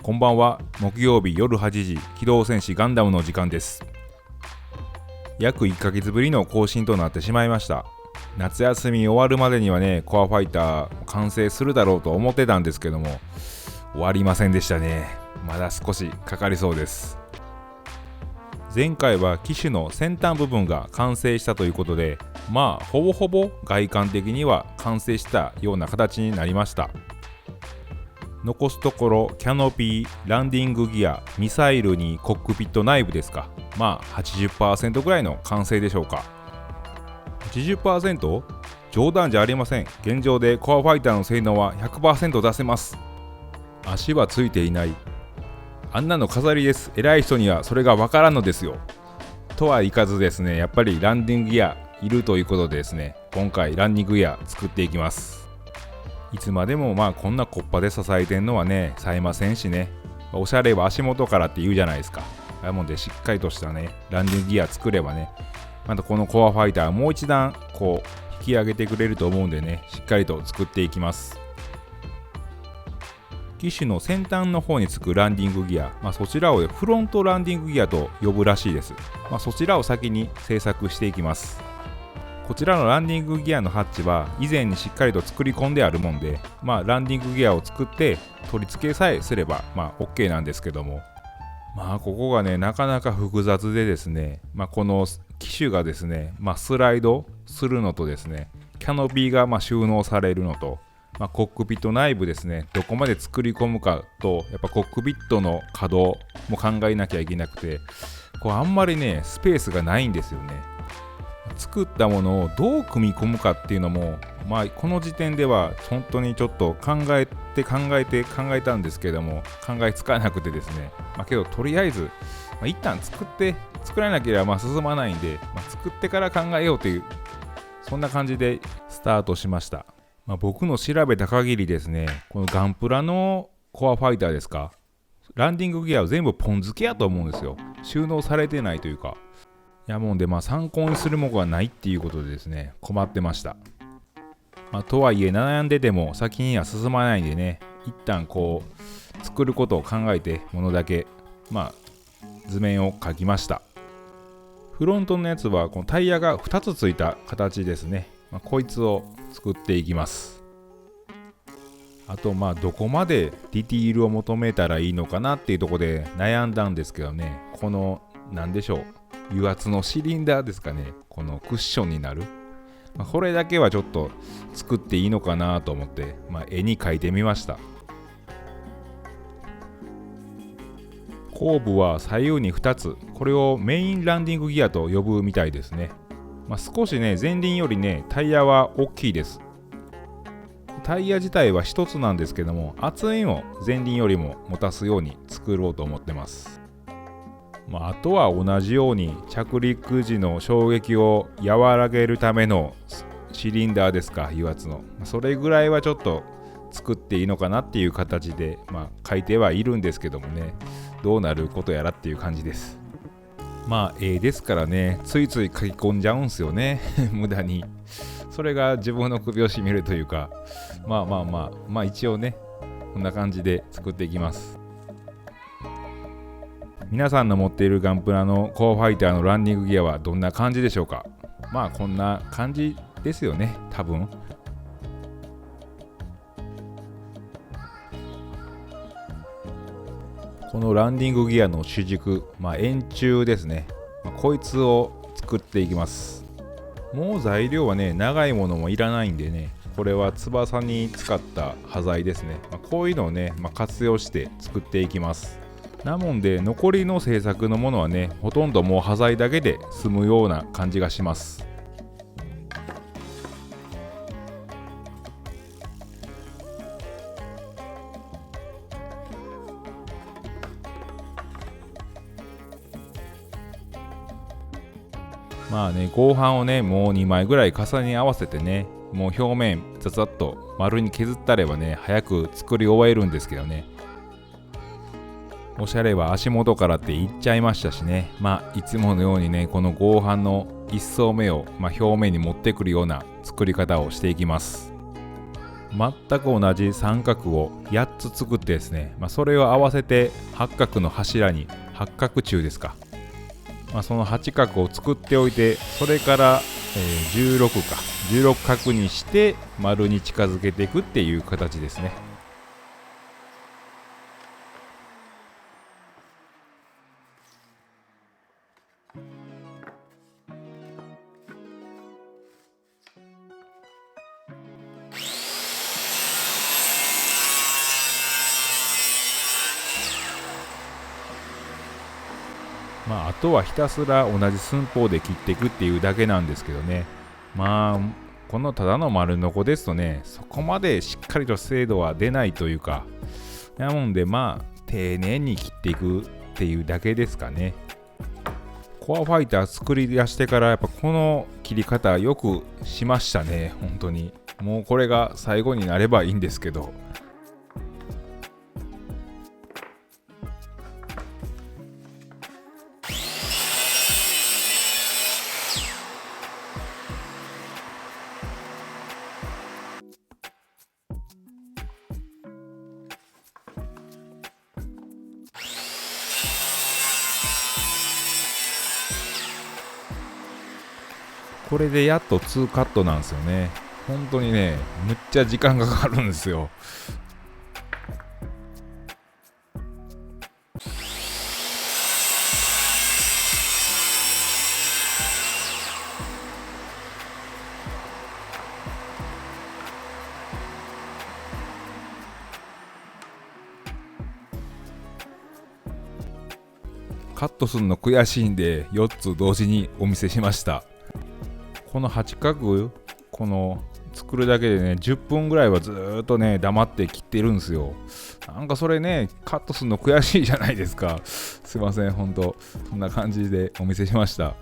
こんばんは。木曜日夜8時、機動戦士ガンダムの時間です。約1ヶ月ぶりの更新となってしまいました。夏休み終わるまでにはね、コアファイター完成するだろうと思ってたんですけども、終わりませんでしたね。まだ少しかかりそうです。前回は機種の先端部分が完成したということで、ほぼほぼ外観的には完成したような形になりました。残すところキャノピー、ランディングギア、ミサイルにコックピット内部ですか。80% ぐらいの完成でしょうか。 80%？ 冗談じゃありません。現状でコアファイターの性能は 100% 出せます。足はついていない。あんなの飾りです。偉い人にはそれがわからんのですよ。とはいかずですね、やっぱりランディングギアいるということでですね、今回ランディングギア作っていきます。いつまでもこんなコッパで支えてんのはね、冴えませんしね。おしゃれは足元からって言うじゃないですか。なのでしっかりとしたね、ランディングギア作ればね、またこのコアファイターもう一段引き上げてくれると思うんでね、しっかりと作っていきます。機種の先端の方につくランディングギア、そちらをフロントランディングギアと呼ぶらしいです。そちらを先に製作していきます。こちらのランディングギアのハッチは以前にしっかりと作り込んであるもんで、ランディングギアを作って取り付けさえすればOK なんですけども、ここがねなかなか複雑でですね、この機種がですね、スライドするのとですね、キャノピーが収納されるのと、コックピット内部ですね、どこまで作り込むかと、やっぱコックピットの稼働も考えなきゃいけなくて、あんまりねスペースがないんですよね。作ったものをどう組み込むかっていうのも、この時点では本当にちょっと考えたんですけども、考えつかなくてですね、けどとりあえず、一旦作らなければ進まないんで、作ってから考えようという、そんな感じでスタートしました。僕の調べた限りですね、このガンプラのコアファイターですか、ランディングギアは全部ポン付けやと思うんですよ。収納されてないというか。もんで参考にするものがないっていうことでですね、困ってました。とはいえ悩んでても先には進まないんでね、一旦作ることを考えてものだけ図面を描きました。フロントのやつはこのタイヤが2つついた形ですね。こいつを作っていきます。あとどこまでディティールを求めたらいいのかなっていうところで悩んだんですけどね、この何でしょう、油圧のシリンダーですかね、このクッションになる、これだけはちょっと作っていいのかなと思って、絵に描いてみました。後部は左右に2つ、これをメインランディングギアと呼ぶみたいですね。少しね前輪よりねタイヤは大きいです。タイヤ自体は1つなんですけども、厚みも前輪よりも持たすように作ろうと思ってます。あとは同じように着陸時の衝撃を和らげるためのシリンダーですか、油圧の、それぐらいはちょっと作っていいのかなっていう形で書いてはいるんですけどもね、どうなることやらっていう感じです。ですからね、ついつい書き込んじゃうんすよね無駄に。それが自分の首を絞めるというか、一応ねこんな感じで作っていきます。皆さんの持っているガンプラのコアファイターのランディングギアはどんな感じでしょうか。こんな感じですよね、多分。このランディングギアの主軸、円柱ですね、こいつを作っていきます。もう材料はね長いものもいらないんでね、これは翼に使った端材ですね、こういうのをね、活用して作っていきます。なもんで残りの製作のものはね、ほとんどもう端材だけで済むような感じがします。合板をねもう2枚ぐらい重ね合わせてね、もう表面ザザッと丸に削ったればね早く作り終えるんですけどね、おしゃれは足元からって言っちゃいましたしね、いつものようにねこの合板の1層目を表面に持ってくるような作り方をしていきます。全く同じ三角を8つ作ってですね、それを合わせて八角の柱に八角柱ですか、その8角を作っておいて、それから、16角にして丸に近づけていくっていう形ですね。あとはひたすら同じ寸法で切っていくっていうだけなんですけどね。このただの丸ノコですとね、そこまでしっかりと精度は出ないというか、なもんで丁寧に切っていくっていうだけですかね。コアファイター作り出してからやっぱこの切り方よくしましたね、本当に。もうこれが最後になればいいんですけど。これでやっと2カットなんですよね。本当にね、むっちゃ時間がかかるんですよ。カットするの悔しいんで4つ同時にお見せしました。この8角、この作るだけでね、10分ぐらいはずーっとね、黙って切ってるんですよ。なんかそれね、カットするの悔しいじゃないですか。すいません、ほんと。そんな感じでお見せしました。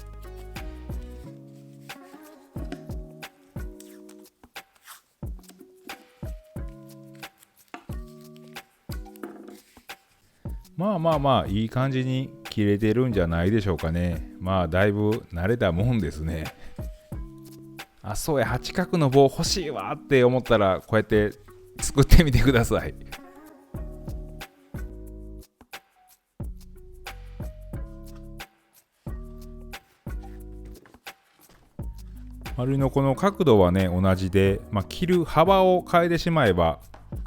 いい感じに切れてるんじゃないでしょうかね。だいぶ慣れたもんですね。そうや、8角の棒欲しいわって思ったら、こうやって作ってみてください。丸のこの角度はね、同じで、切る幅を変えてしまえば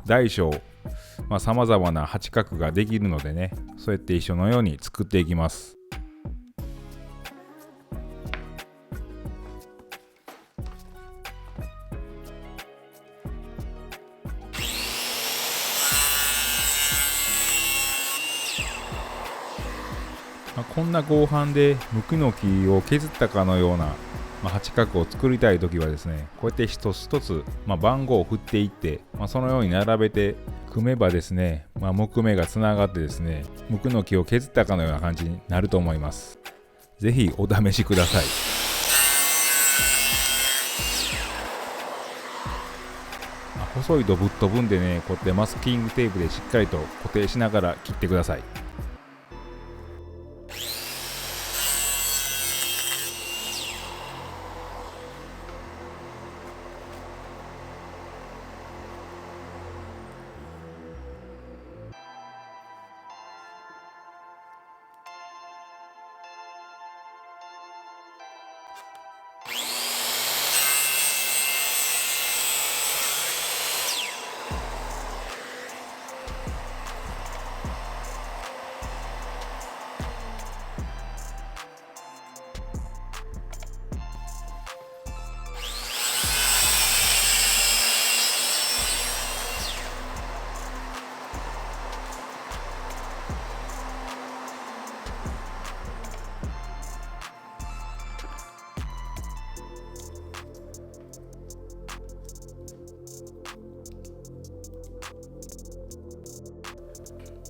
大小さまざまな8角ができるのでね、そうやって一緒のように作っていきます。こんな合板で無垢の木を削ったかのような8角を作りたいときはですね、こうやって一つ一つ番号を振っていって、そのように並べて組めばですね、木目がつながってですね、無垢の木を削ったかのような感じになると思います。ぜひお試しください。細いとぶっ飛ぶんでね、こうやってマスキングテープでしっかりと固定しながら切ってください。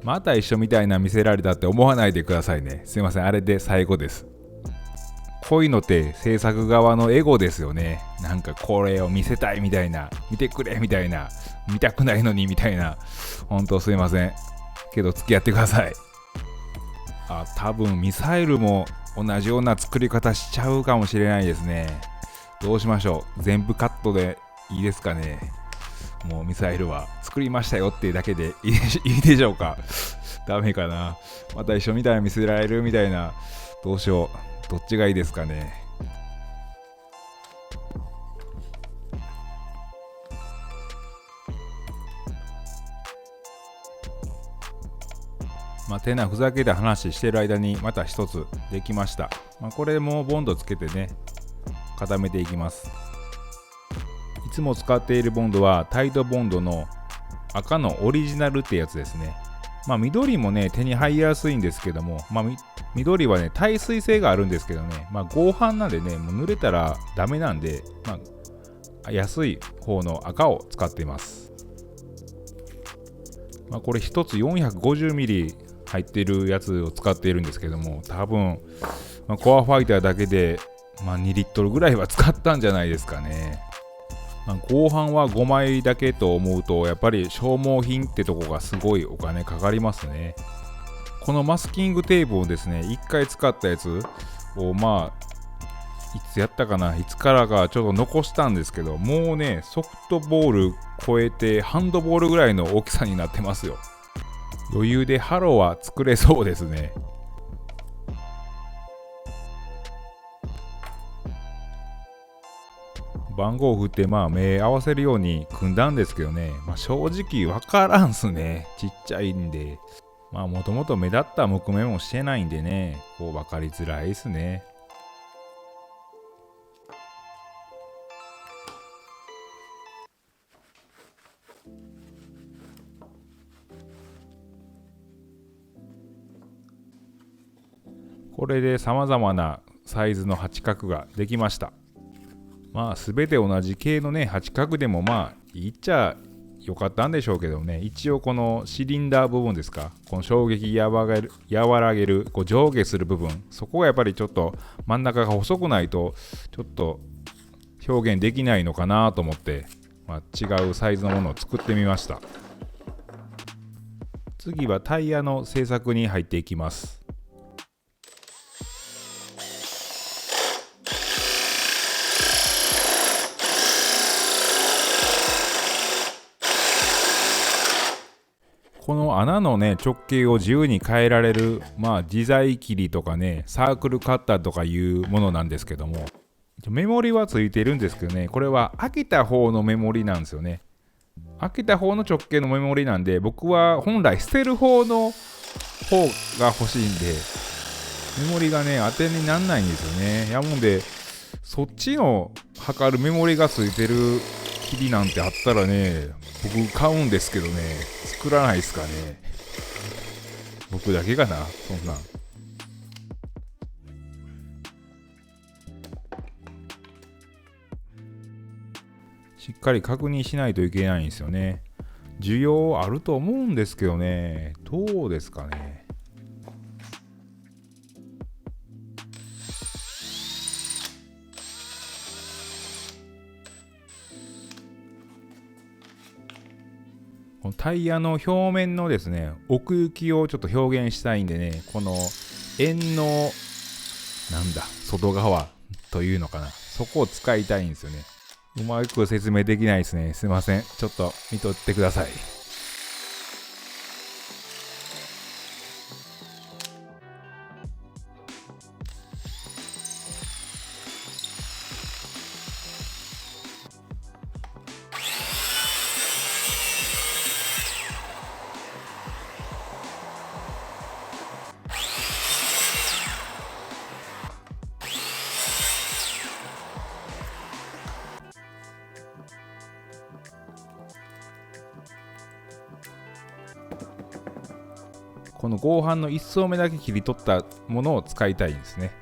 また一緒みたいな見せられたって思わないでくださいね。すいません、あれで最後です。こういうのって制作側のエゴですよね。なんかこれを見せたいみたいな、見てくれみたいな、見たくないのにみたいな。ほんとすいません。けど付き合ってください。多分ミサイルも同じような作り方しちゃうかもしれないですね。どうしましょう。全部カットでいいですかね。もうミサイルは作りましたよっていうだけでいいでしょうか。ダメかな。また一緒みたいな見せられるみたいな。どうしよう。どっちがいいですかね。てなふざけた話してる間にまた一つできました。これもボンドつけてね、固めていきます。いつも使っているボンドはタイドボンドの赤のオリジナルってやつですね。緑もね手に入りやすいんですけども、緑はね耐水性があるんですけどね、合板なんでね、もう濡れたらダメなんで、安い方の赤を使っています。これ一つ 450ml 入っているやつを使っているんですけども、多分、コアファイターだけで、2リットルぐらいは使ったんじゃないですかね。合板は5枚だけと思うと、やっぱり消耗品ってとこがすごいお金かかりますね。このマスキングテープをですね、1回使ったやつをいつやったかな、いつからかちょっと残したんですけど、もうねソフトボール超えてハンドボールぐらいの大きさになってますよ。余裕でハローは作れそうですね。番号を振って目合わせるように組んだんですけどね、正直わからんすね。ちっちゃいんで、もともと目立った木目もしてないんでね、分かりづらいですね。これで様々なサイズの8角ができました。すべて同じ系のね8角でもいいっちゃよかったんでしょうけどね、一応このシリンダー部分ですか、この衝撃和らげる上下する部分、そこがやっぱりちょっと真ん中が細くないとちょっと表現できないのかなと思って、違うサイズのものを作ってみました。次はタイヤの製作に入っていきます。この穴のね直径を自由に変えられる自在切りとかね、サークルカッターとかいうものなんですけども、メモリはついてるんですけどね、これは開けた方のメモリなんですよね。開けた方の直径のメモリなんで、僕は本来捨てる方の方が欲しいんで、メモリがね当てになんないんですよね。やもんでそっちの測るメモリがついてる切りなんてあったらね、僕買うんですけどね、作らないですかね。僕だけかな、そんなん。しっかり確認しないといけないんですよね。需要あると思うんですけどね、どうですかね。このタイヤの表面のですね、奥行きをちょっと表現したいんでね、この円の外側というのかな、そこを使いたいんですよね。うまく説明できないですね。すいません。ちょっと見とってください。この合板の1層目だけ切り取ったものを使いたいんですね。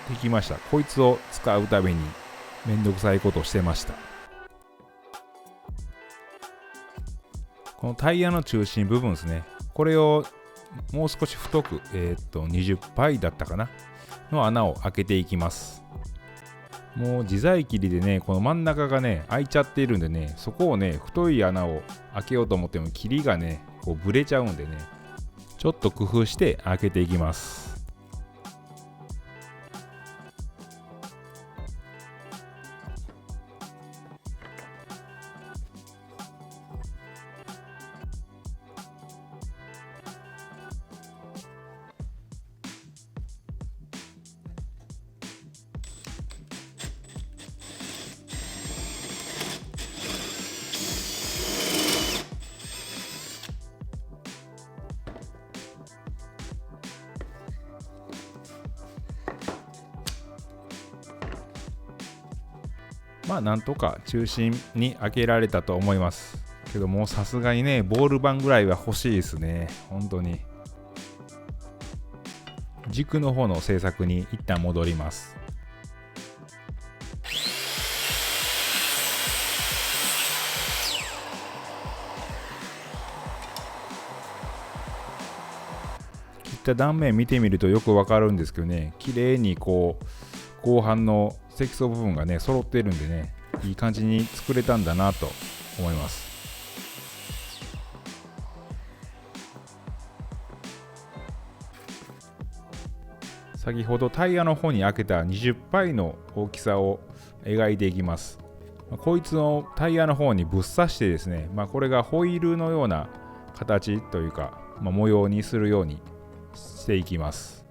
できました。こいつを使うためにめんどくさいことをしてました。このタイヤの中心部分ですね、これをもう少し太く、20パイだったかなの穴を開けていきます。もう自在切りでね、この真ん中がね開いちゃっているんでね、そこをね太い穴を開けようと思っても切りがねこうブレちゃうんでね、ちょっと工夫して開けていきます。まあなんとか中心に開けられたと思いますけども、さすがにねボール板ぐらいは欲しいですね。本当に軸の方の製作に一旦戻ります。切った断面見てみるとよくわかるんですけどね、綺麗にこう後半の積層部分がね揃っているんでね、いい感じに作れたんだなと思います。先ほどタイヤの方に開けた20パイの大きさを描いていきます。こいつのタイヤの方にぶっ刺してですね、これがホイールのような形というか、模様にするようにしていきます。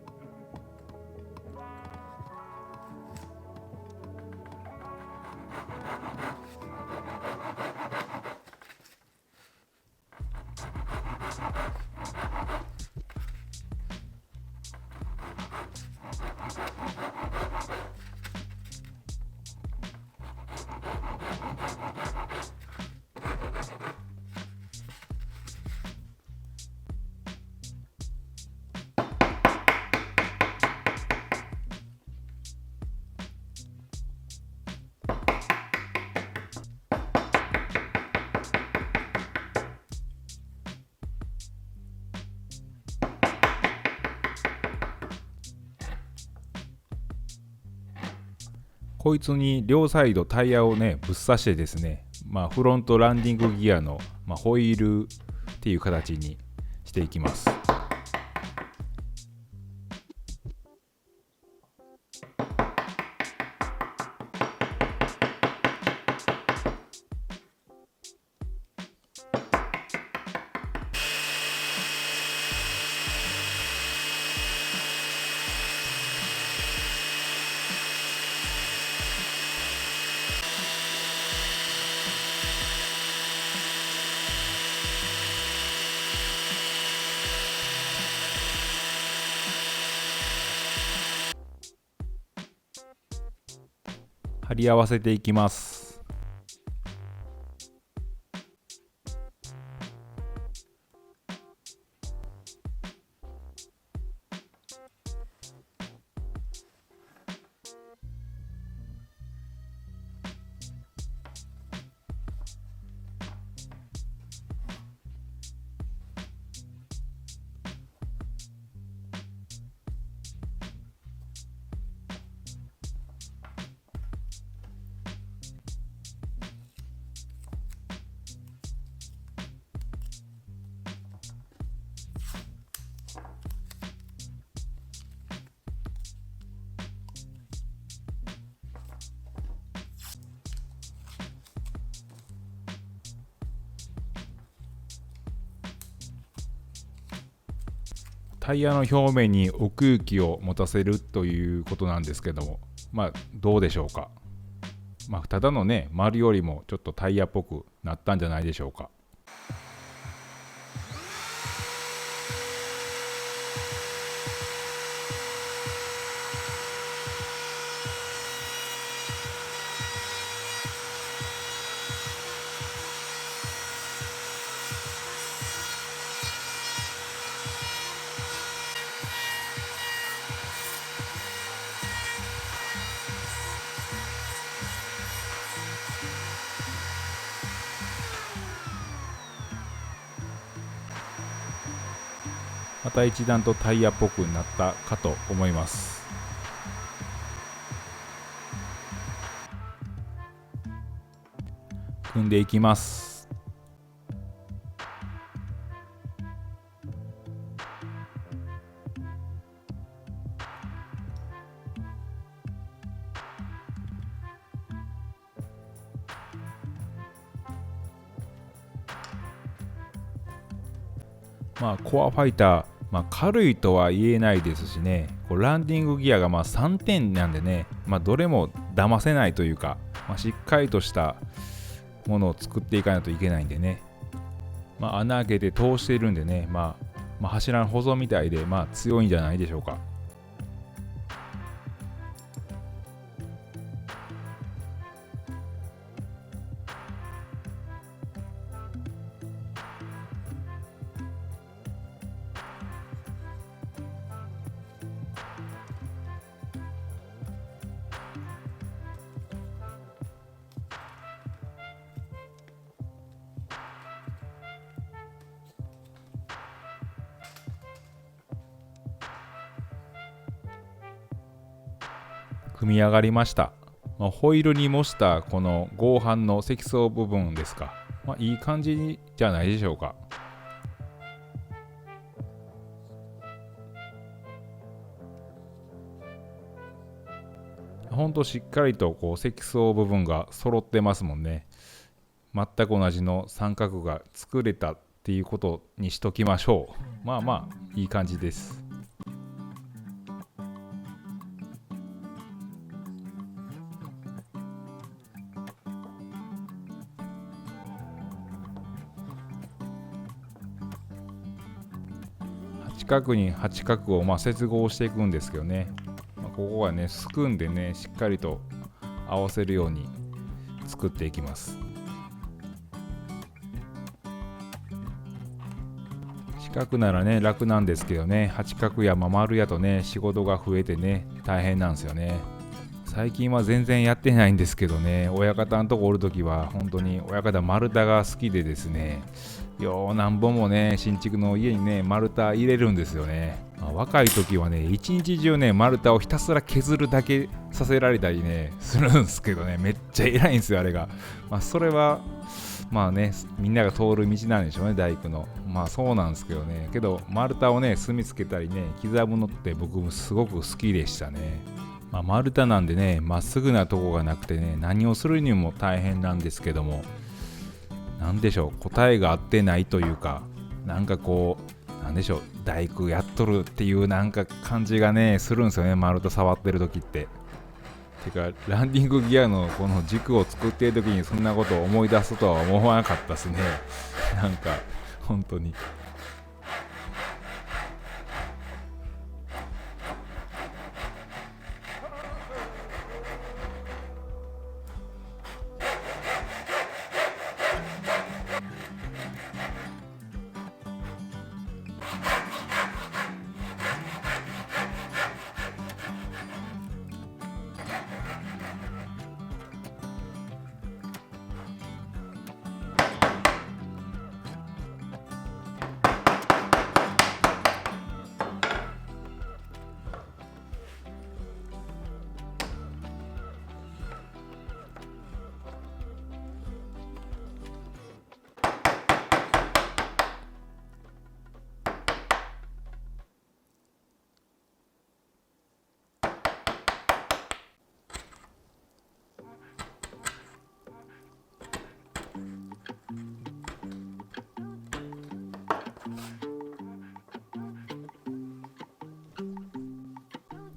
こいつに両サイドタイヤをねぶっ刺してですね、フロントランディングギアの、ホイールっていう形にしていきます。貼り合わせていきます。タイヤの表面に奥行きを持たせるということなんですけども、どうでしょうか。ただのね丸よりもちょっとタイヤっぽくなったんじゃないでしょうか。また一段とタイヤっぽくなったかと思います。組んでいきます。コアファイター、軽いとは言えないですしね、ランディングギアが3点なんでね、どれも騙せないというか、しっかりとしたものを作っていかないといけないんでね、穴開けて通しているんでね、柱の保存みたいで、強いんじゃないでしょうか。組み上がりました。ホイールに模したこの合板の積層部分ですか。いい感じじゃないでしょうか。ほんとしっかりと積層部分が揃ってますもんね。全く同じの三角が作れたっていうことにしときましょう。いい感じです。八角に八角を接合していくんですけどね、ここがねすくんでねしっかりと合わせるように作っていきます。四角ならね楽なんですけどね、八角や丸やとね仕事が増えてね大変なんですよね。最近は全然やってないんですけどね、親方のとこおるときは本当に親方丸太が好きでですね、よう何本もね新築の家にね丸太入れるんですよね。若い時はね一日中ね丸太をひたすら削るだけさせられたりねするんですけどね、めっちゃ偉いんですよあれが。それはみんなが通る道なんでしょうね、大工の。そうなんですけどね、けど丸太をね住みつけたりね刻むのって僕もすごく好きでしたね。丸太なんでねまっすぐなとこがなくてね何をするにも大変なんですけども、なんでしょう、答えが合ってないというか、なんでしょう、大工やっとるっていう感じがねするんですよね、丸太触ってる時って。てかランディングギアのこの軸を作っている時にそんなことを思い出すとは思わなかったですね。本当に。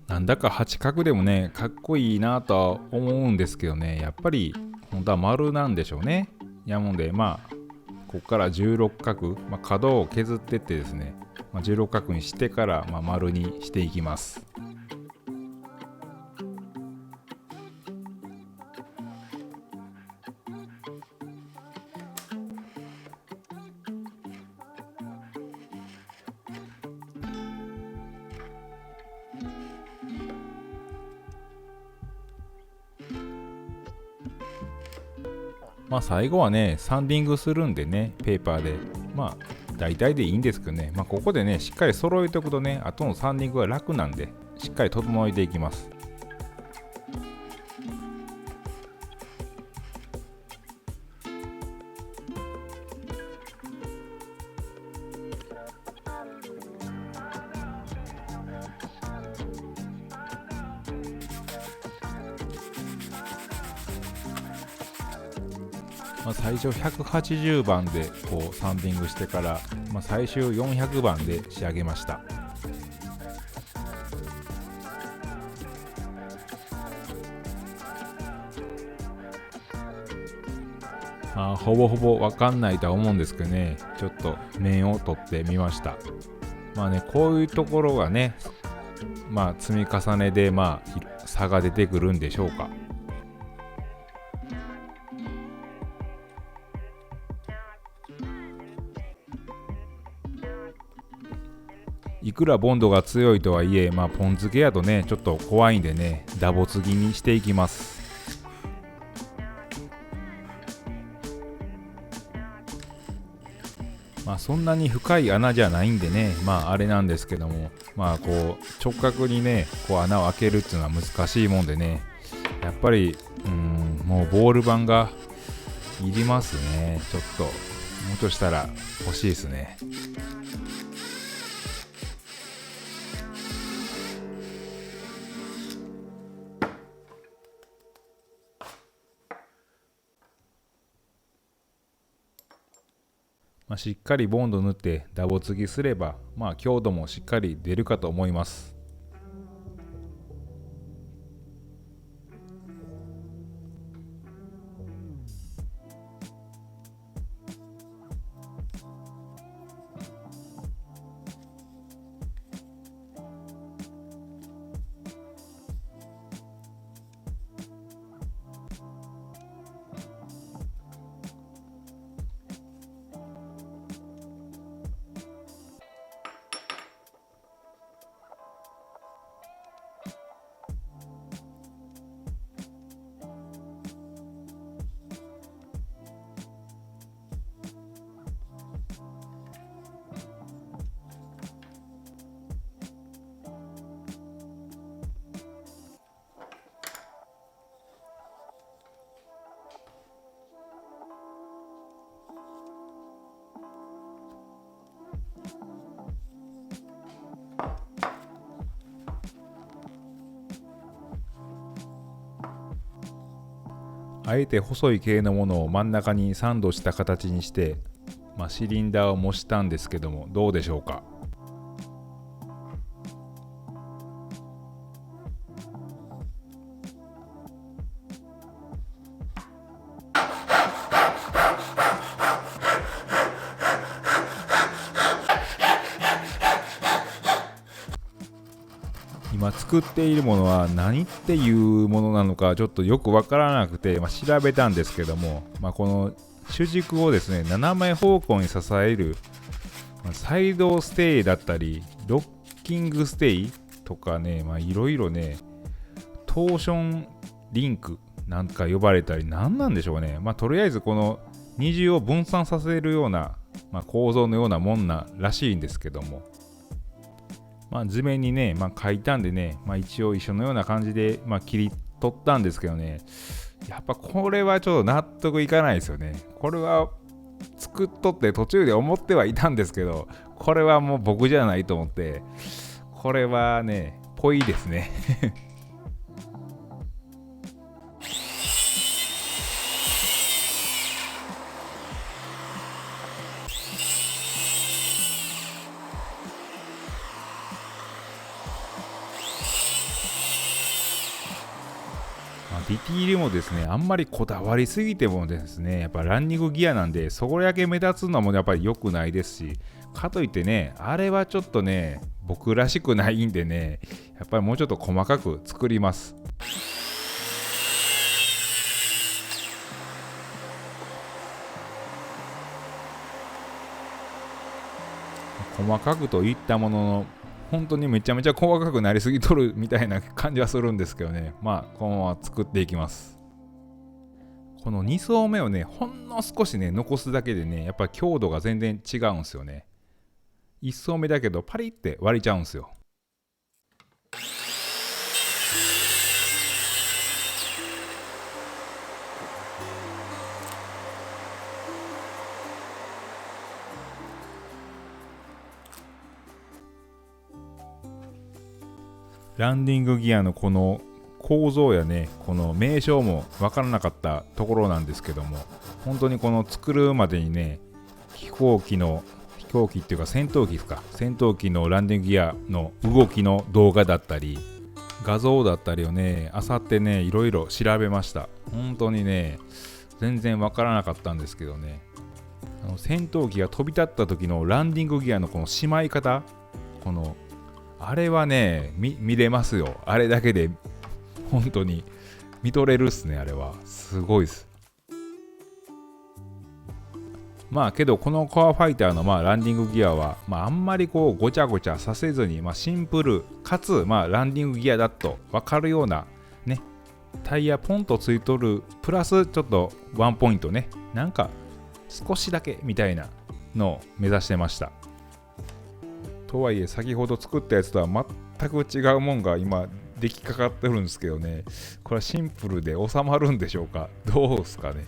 なんだか八角でもねかっこいいなとは思うんですけどね、やっぱり本当は丸なんでしょうね。やもんでここから16角、角を削ってってですね、16角にしてから、丸にしていきます。最後はねサンディングするんでね、ペーパーで大体でいいんですけどね、ここでねしっかり揃えておくとね、後のサンディングが楽なんで、しっかり整えていきます。最初180番でこうサンディングしてから、最終400番で仕上げました。ほぼほぼわかんないとは思うんですけどね、ちょっと面を取ってみました。こういうところがね、積み重ねで差が出てくるんでしょうか。いくらボンドが強いとはいえ、ポン付けやとねちょっと怖いんでね、ダボつぎにしていきます。そんなに深い穴じゃないんでね、あれなんですけども、こう直角にねこう穴を開けるっていうのは難しいもんでね、やっぱりもうボール板がいりますね。ちょっともうちょっとしたら欲しいですね。しっかりボンド塗ってダボつぎすれば、強度もしっかり出るかと思います。あえて細い系のものを真ん中にサンドした形にして、シリンダーを模したんですけども、どうでしょうか。今作っているものは何っていうものなのかちょっとよくわからなくて、調べたんですけども、この主軸をですね斜め方向に支えるサイドステイだったりロッキングステイとかね、いろいろねトーションリンクなんか呼ばれたり、何なんでしょうね。とりあえずこの二重を分散させるような、構造のようなもんならしいんですけども、図面にね、書いたんでね、一応一緒のような感じで、切り取ったんですけどね、やっぱこれはちょっと納得いかないですよね。これは作っとって途中で思ってはいたんですけど、これはもう僕じゃないと思って、これはねぽいですね。ディティールもですね、あんまりこだわりすぎてもですね、やっぱランニングギアなんで、そこだけ目立つのもやっぱり良くないですし、かといってね、あれはちょっとね、僕らしくないんでね、やっぱりもうちょっと細かく作ります。細かくといったものの、本当にめちゃめちゃ細かくなりすぎとるみたいな感じはするんですけどね、このまま作っていきます。この2層目をねほんの少しね残すだけでね、やっぱり強度が全然違うんですよね。1層目だけどパリって割れちゃうんですよ。ランディングギアのこの構造やね、この名称も分からなかったところなんですけども、本当にこの作るまでにね、飛行機っていうか戦闘機ですか、戦闘機のランディングギアの動きの動画だったり画像だったりをね、漁ってね、いろいろ調べました。本当にね、全然分からなかったんですけどね、戦闘機が飛び立った時のランディングギアのこのしまい方、あれはね、見れますよ。あれだけで本当に見とれるっすね。あれはすごいっす。まあけどこのコアファイターのランディングギアは、あんまりこうごちゃごちゃさせずに、シンプルかつランディングギアだと分かるようなね、タイヤポンとついとるプラスちょっとワンポイントね、なんか少しだけみたいなのを目指してました。とはいえ先ほど作ったやつとは全く違うもんが今出来かかってるんですけどね、これはシンプルで収まるんでしょうか、どうですかね。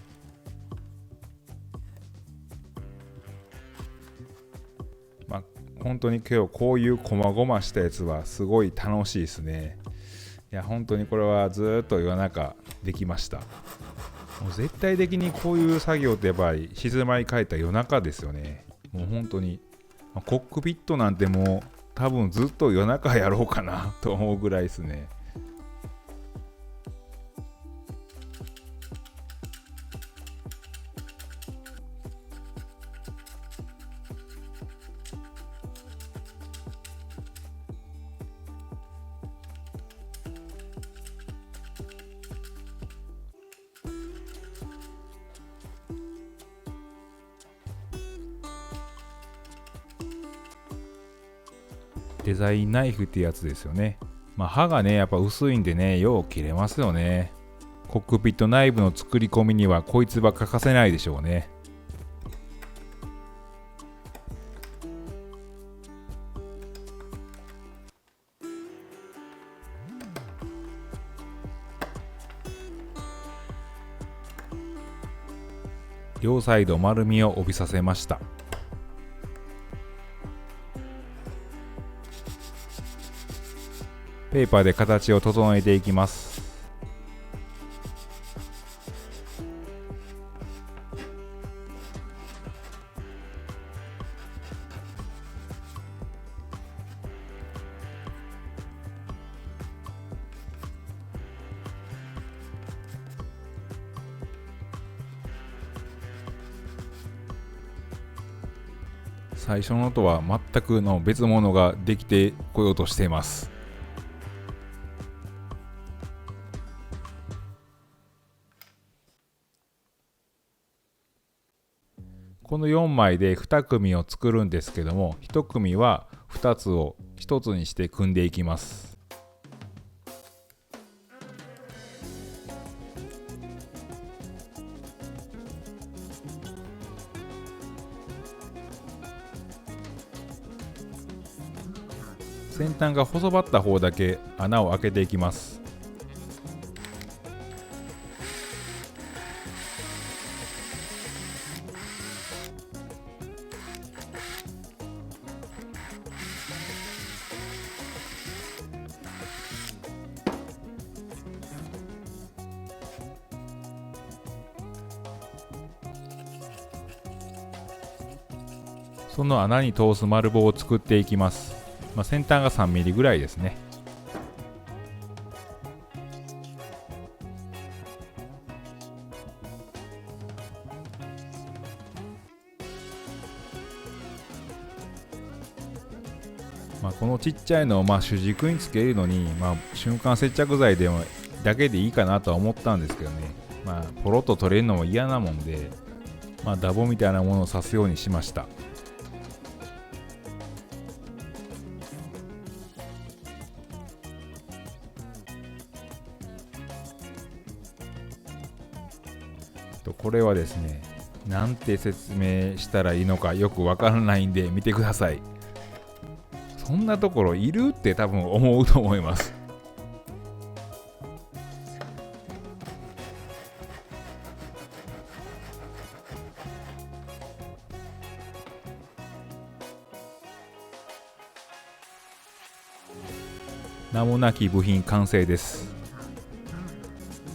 本当に今日こういう細々したやつはすごい楽しいですね。いや本当にこれはずっと夜中できました。もう絶対的にこういう作業ってやっぱり静まり返った夜中ですよね。もう本当にコックピットなんてもう多分ずっと夜中やろうかなと思うぐらいですね。デザインナイフってやつですよね。刃がねやっぱ薄いんでね、よう切れますよね。コックピット内部の作り込みにはこいつは欠かせないでしょうね。両サイド丸みを帯びさせました。ペーパーで形を整えていきます。最初のとは全くの別物ができてこようとしています。この4枚で2組を作るんですけども、1組は2つを1つにして組んでいきます。先端が細ばった方だけ穴を開けていきます。その穴に通す丸棒を作っていきます。先端が3ミリぐらいですね。このちっちゃいのを主軸につけるのに、瞬間接着剤でもだけでいいかなとは思ったんですけどね、ポロッと取れるのも嫌なもんで、ダボみたいなものを刺すようにしました。これはですね、なんて説明したらいいのかよくわからないんで見てください。そんなところいるって多分思うと思います。名もなき部品完成です。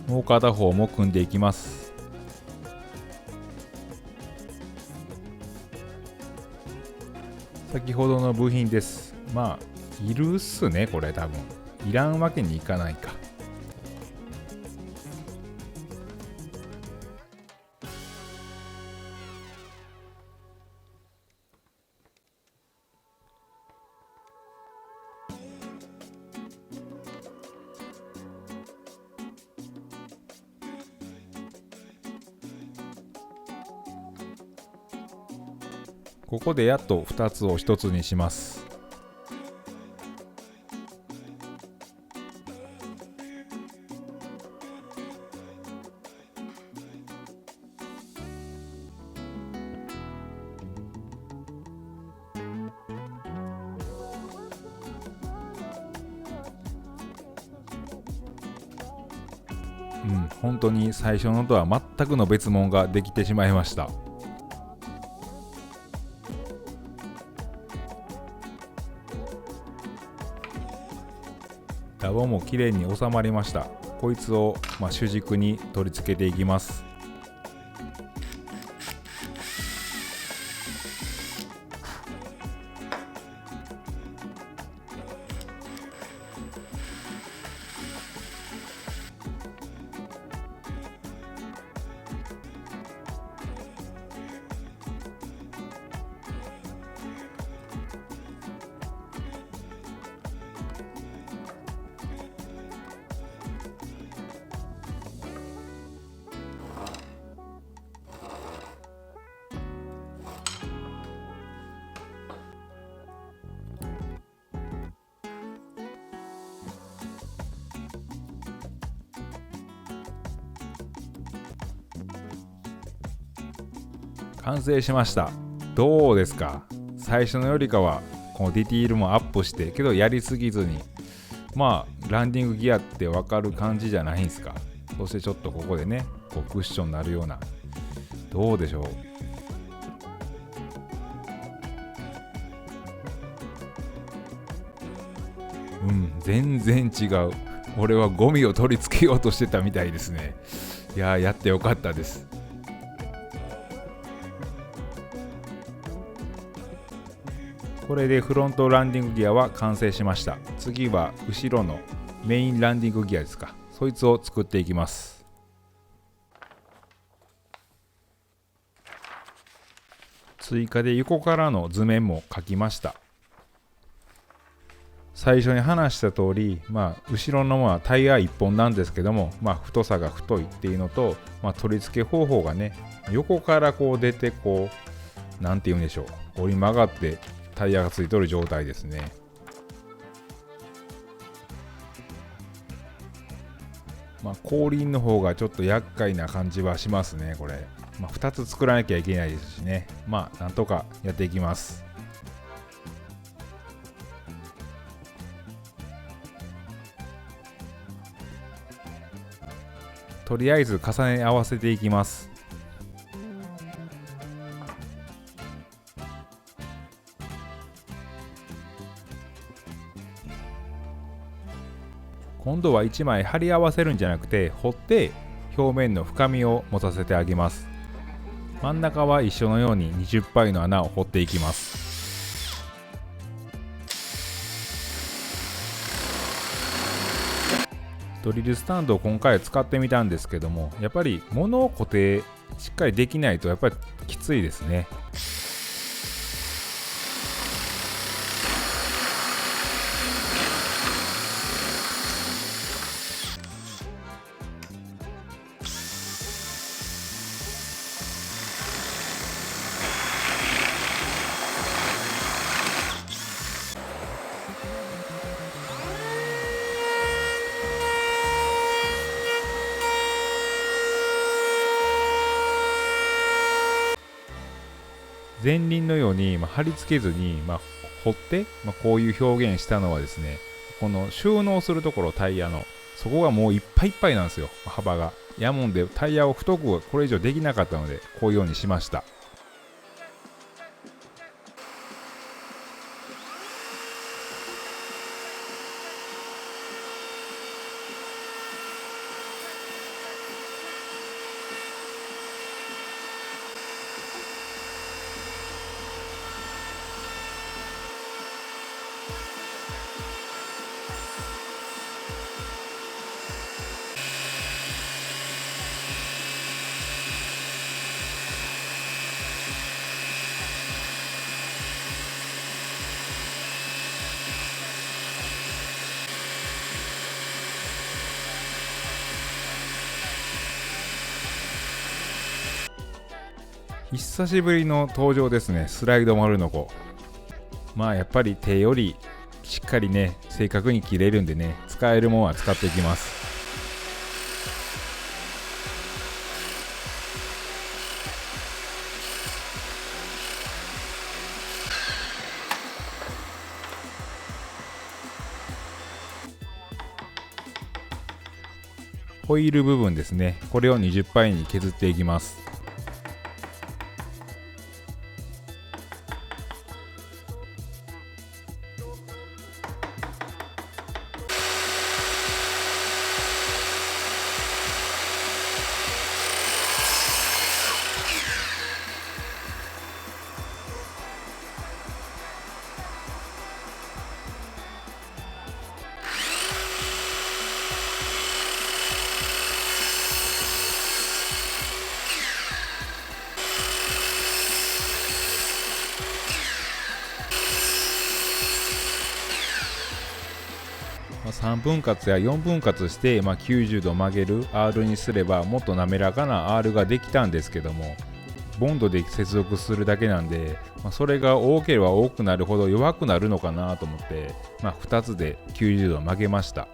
もう片方も組んでいきます。先ほどの部品です。まあいるっすね、これ多分。いらんわけにいかないか。ここでやっと2つを1つにします。本当に最初のとは全くの別物ができてしまいました。ダボも綺麗に収まりました。こいつを主軸に取り付けていきます。完成しました。どうですか？最初のよりかはこのディティールもアップしてけどやりすぎずにランディングギアってわかる感じじゃないんすか。そしてちょっとここでねこうクッションになるような、どうでしょう。全然違う。俺はゴミを取り付けようとしてたみたいですね。いやー、やってよかったです。これでフロントランディングギアは完成しました。次は後ろのメインランディングギアですか。そいつを作っていきます。追加で横からの図面も描きました。最初に話した通り、後ろのはタイヤ1本なんですけども、太さが太いっていうのと、取り付け方法がね、横からこう出てなんて言うんでしょう、折り曲がってタイヤがついとる状態ですね。後輪の方がちょっと厄介な感じはしますね、これ。2つ作らなきゃいけないですしね。なんとかやっていきます。とりあえず重ね合わせていきます。今度は1枚貼り合わせるんじゃなくて彫って表面の深みを持たせてあげます。真ん中は一緒のように20パイの穴を掘っていきます。ドリルスタンドを今回使ってみたんですけども、やっぱり物を固定しっかりできないとやっぱりきついですね。前輪のように貼り付けずに、掘って、こういう表現したのはですね、この収納するところ、タイヤのそこがもういっぱいいっぱいなんですよ、幅が。やもんでタイヤを太くこれ以上できなかったので、こういうようにしました。久しぶりの登場ですね、スライド丸の子。やっぱり手よりしっかりね、正確に切れるんでね、使えるものは使っていきます。ホイール部分ですね、これを20パイに削っていきます。3分割や4分割して、90度曲げる R にすればもっと滑らかな R ができたんですけども、ボンドで接続するだけなんで、それが多ければ多くなるほど弱くなるのかなと思って、2つで90度曲げました。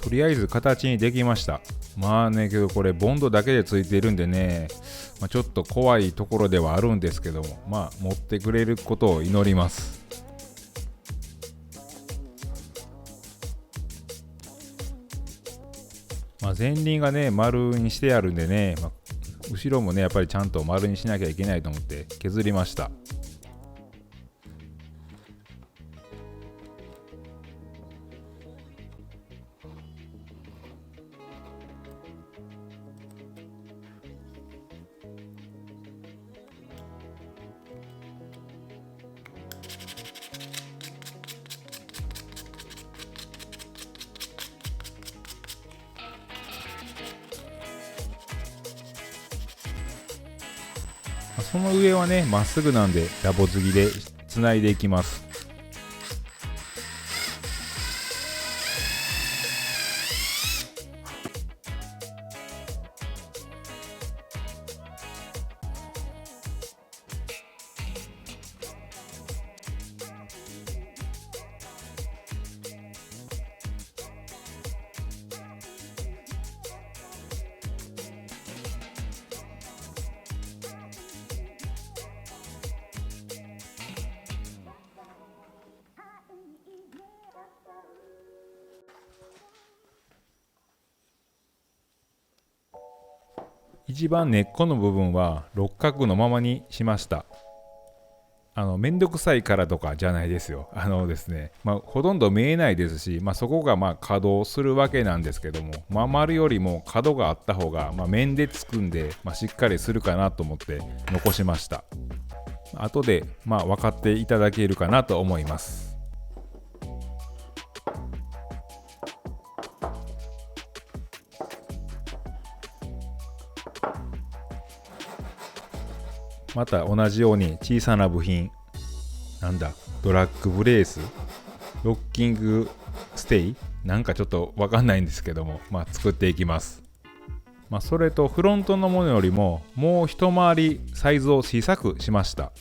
とりあえず形にできました。けどこれボンドだけでついているんでね、ちょっと怖いところではあるんですけども、持ってくれることを祈ります。前輪がね丸にしてあるんでね、後ろもねやっぱりちゃんと丸にしなきゃいけないと思って削りました。その上はねまっすぐなんでダボ継ぎでつないでいきます。一番根っこの部分は六角のままにしました。めんどくさいからとかじゃないですよ。ですね、ほとんど見えないですし、そこが稼働するわけなんですけども、丸よりも角があった方が、面でつくんで、しっかりするかなと思って残しました。後で、分かっていただけるかなと思います。また同じように小さな部品、ドラッグブレース、ロッキングステイ、なんかちょっとわかんないんですけども、作っていきます。それとフロントのものよりももう一回りサイズを小さくしました。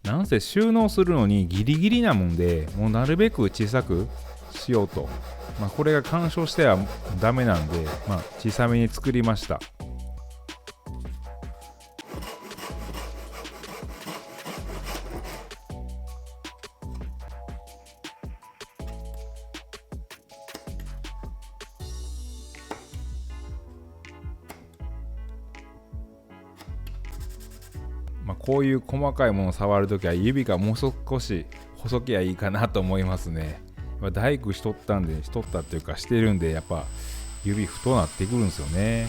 なんせ収納するのにギリギリなもんで、もうなるべく小さくしようと。これが干渉してはダメなんで、小さめに作りました。こういう細かいものを触るときは指がもう少し細きゃいいかなと思いますね。大工しとったっていうかしてるんで、やっぱ指太なってくるんですよね。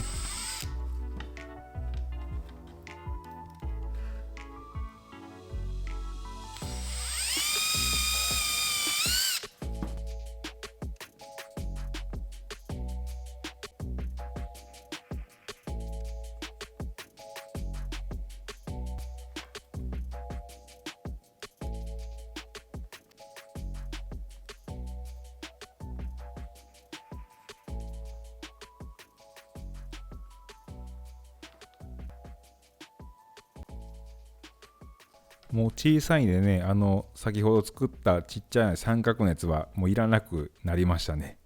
もう小さいんでね、先ほど作ったちっちゃな三角のやつはもういらなくなりましたね。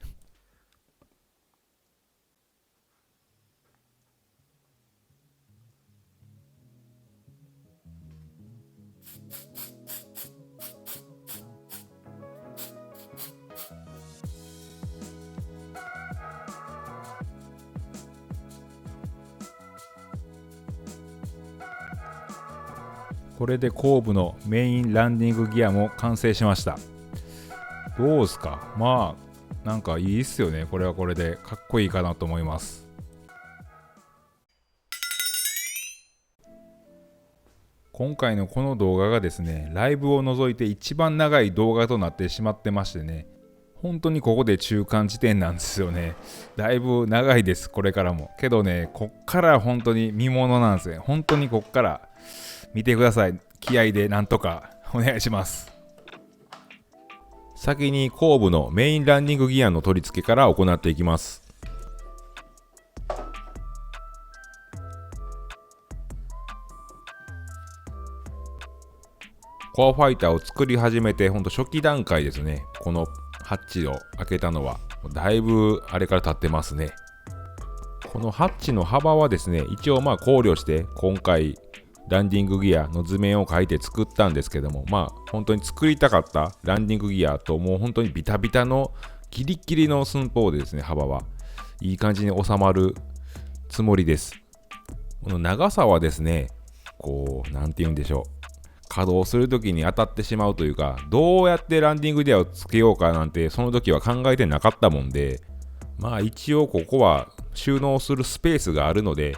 これで後部のメインランディングギアも完成しました。どうですか？なんかいいっすよね。これはこれでかっこいいかなと思います。今回のこの動画がですね、ライブを除いて一番長い動画となってしまってましてね、本当にここで中間地点なんですよね。だいぶ長いです、これからも。けどね、こっから本当に見ものなんですね。本当にこっから見てください。気合でなんとかお願いします。先に後部のメインランディングギアの取り付けから行っていきます。コアファイターを作り始めてほんと初期段階ですね。このハッチを開けたのはだいぶあれから経ってますね。このハッチの幅はですね、一応考慮して今回ランディングギアの図面を描いて作ったんですけども、本当に作りたかったランディングギアともう本当にビタビタのギリギリの寸法でですね、幅はいい感じに収まるつもりです。この長さはですね、なんて言うんでしょう、稼働するときに当たってしまうというか、どうやってランディングギアをつけようかなんてその時は考えてなかったもんで、一応ここは収納するスペースがあるので、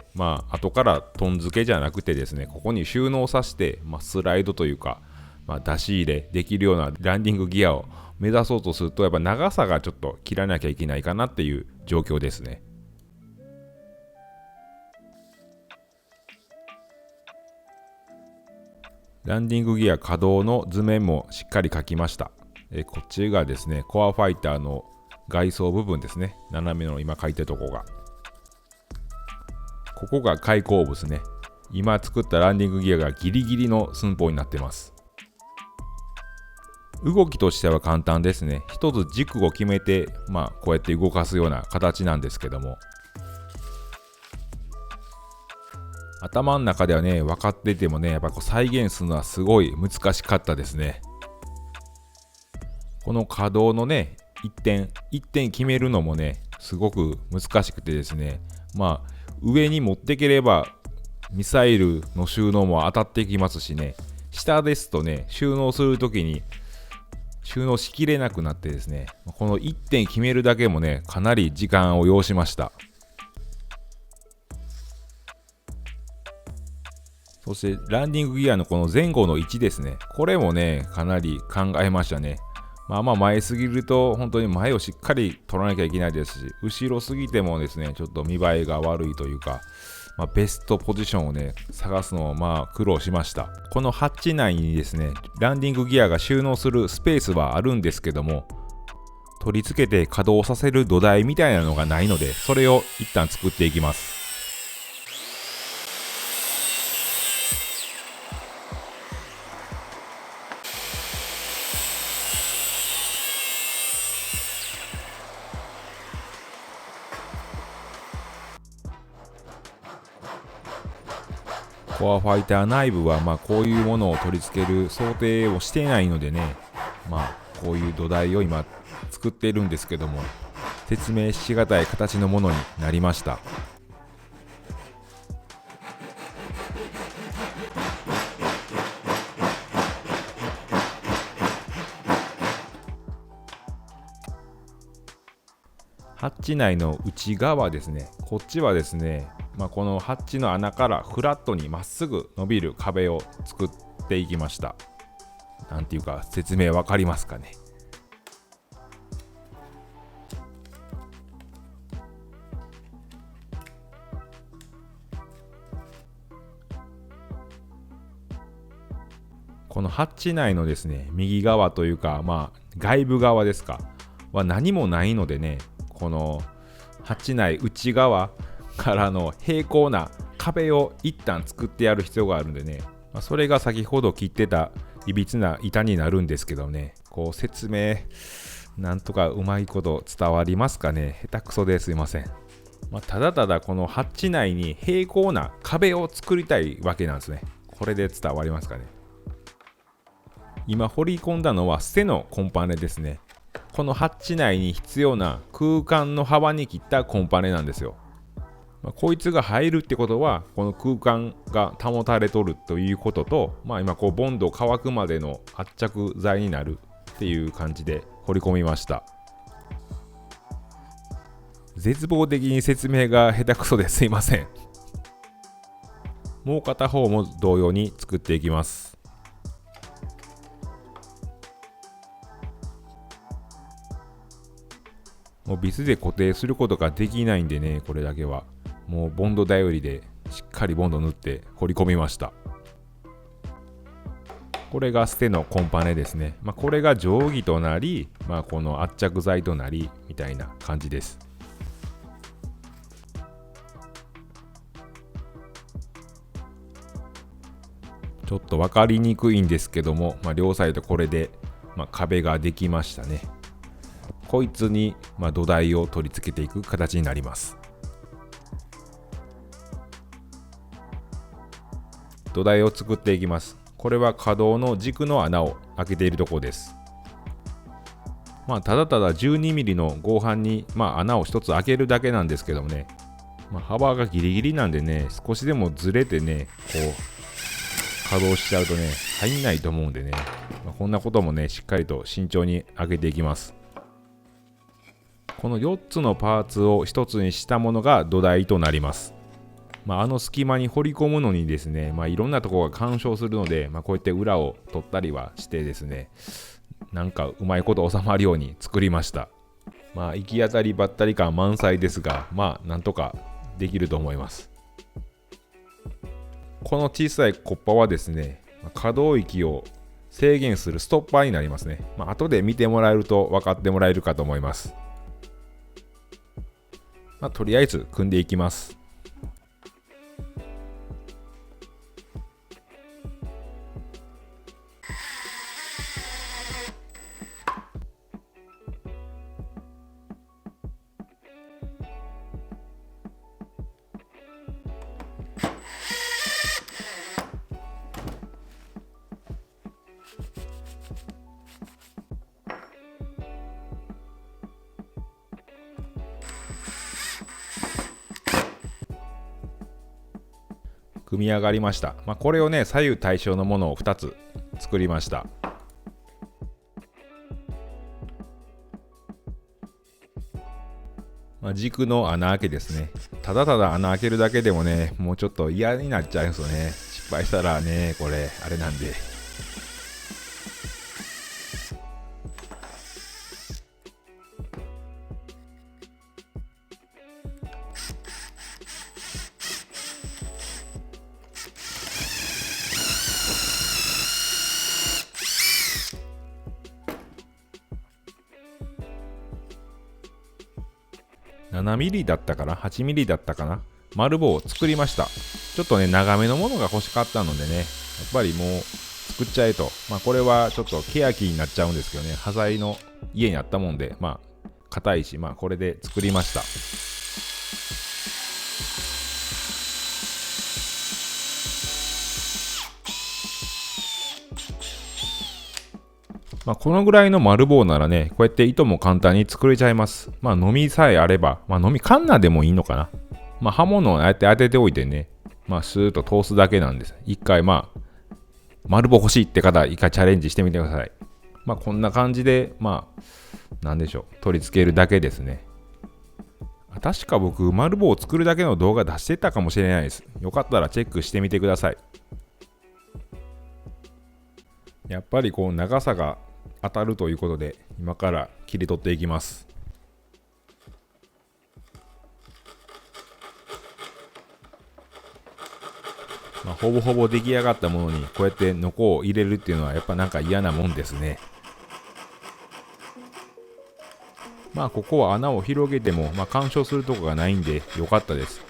後からトン付けじゃなくてですね、ここに収納させて、スライドというか、出し入れできるようなランディングギアを目指そうとすると、やっぱ長さがちょっと切らなきゃいけないかなっていう状況ですね。ランディングギア稼働の図面もしっかり描きました。こっちがですね、コアファイターの外装部分ですね。斜めの今書いてるとこが。ここが開口部ですね。今作ったランディングギアがギリギリの寸法になってます。動きとしては簡単ですね。一つ軸を決めて、こうやって動かすような形なんですけども。頭の中ではね、分かっていてもね、やっぱ再現するのはすごい難しかったですね。この可動のね、一点決めるのもね、すごく難しくてですね、上に持っていければミサイルの収納も当たってきますしね、下ですとね、収納するときに収納しきれなくなってですね、この1点決めるだけもね、かなり時間を要しました。そしてランディングギアのこの前後の位置ですね、これもね、かなり考えましたね。前すぎると本当に前をしっかり取らなきゃいけないですし、後ろすぎてもですね、ちょっと見栄えが悪いというか、ベストポジションをね、探すのを苦労しました。このハッチ内にですね、ランディングギアが収納するスペースはあるんですけども、取り付けて稼働させる土台みたいなのがないので、それを一旦作っていきます。コアファイター内部はこういうものを取り付ける想定をしていないのでね、こういう土台を今作っているんですけども、説明しがたい形のものになりました。ハッチ内の内側ですね、こっちはですね、このハッチの穴からフラットにまっすぐ伸びる壁を作っていきました。なんていうか説明わかりますかね。このハッチ内のですね、右側というか外部側ですかは何もないのでね、このハッチ内内側からの平行な壁を一旦作ってやる必要があるんでね、それが先ほど切ってたいびつな板になるんですけどね、こう説明なんとかうまいこと伝わりますかね。下手くそですいません。ただただこのハッチ内に平行な壁を作りたいわけなんですね。これで伝わりますかね。今掘り込んだのは背のコンパネですね。このハッチ内に必要な空間の幅に切ったコンパネなんですよ。こいつが入るってことはこの空間が保たれとるということと、今こうボンド乾くまでの圧着剤になるっていう感じで掘り込みました。絶望的に説明が下手くそですいません。もう片方も同様に作っていきます。もうビスで固定することができないんでね、これだけはもうボンド頼りでしっかりボンド塗って掘り込みました。これがステのコンパネですね。これが定規となり、この圧着剤となりみたいな感じです。ちょっと分かりにくいんですけども、両サイドこれで、壁ができましたね。こいつに、土台を取り付けていく形になります。土台を作っていきます。これは可動の軸の穴を開けているところです。ただただ 12mm の合板に、穴を一つ開けるだけなんですけどもね、幅がギリギリなんでね、少しでもずれてね、こう稼働しちゃうとね、入んないと思うんでね、こんなこともね、しっかりと慎重に開けていきます。この4つのパーツを1つにしたものが土台となります。あの隙間に掘り込むのにですね、いろんなところが干渉するので、こうやって裏を取ったりはしてですね、なんかうまいこと収まるように作りました。行き当たりばったり感満載ですが、なんとかできると思います。この小さいコッパはですね、可動域を制限するストッパーになりますね。後で見てもらえると分かってもらえるかと思います。とりあえず組んでいきます。組み上がりました。これをね、左右対称のものを2つ作りました。軸の穴開けですね。ただただ穴開けるだけでもね、もうちょっと嫌になっちゃうんですよね。失敗したらね、これあれなんで。7ミリだったかな、8ミリだったかな、丸棒を作りました。ちょっとね、長めのものが欲しかったのでね、やっぱりもう作っちゃえと。これはちょっと欅になっちゃうんですけどね、端材の家にあったもんで、硬いし、これで作りました。このぐらいの丸棒ならね、こうやって糸も簡単に作れちゃいます。のみさえあれば、のみカンナでもいいのかな。刃物をああやって当てておいてね、スーッと通すだけなんです。一回丸棒欲しいって方、一回チャレンジしてみてください。こんな感じで、なんでしょう、取り付けるだけですね。確か僕、丸棒を作るだけの動画出してたかもしれないです。よかったらチェックしてみてください。やっぱりこう長さが当たるということで、今から切り取っていきます。ほぼほぼ出来上がったものにこうやってノコを入れるっていうのはやっぱなんか嫌なもんですね。ここは穴を広げても干渉するとこがないんでよかったです。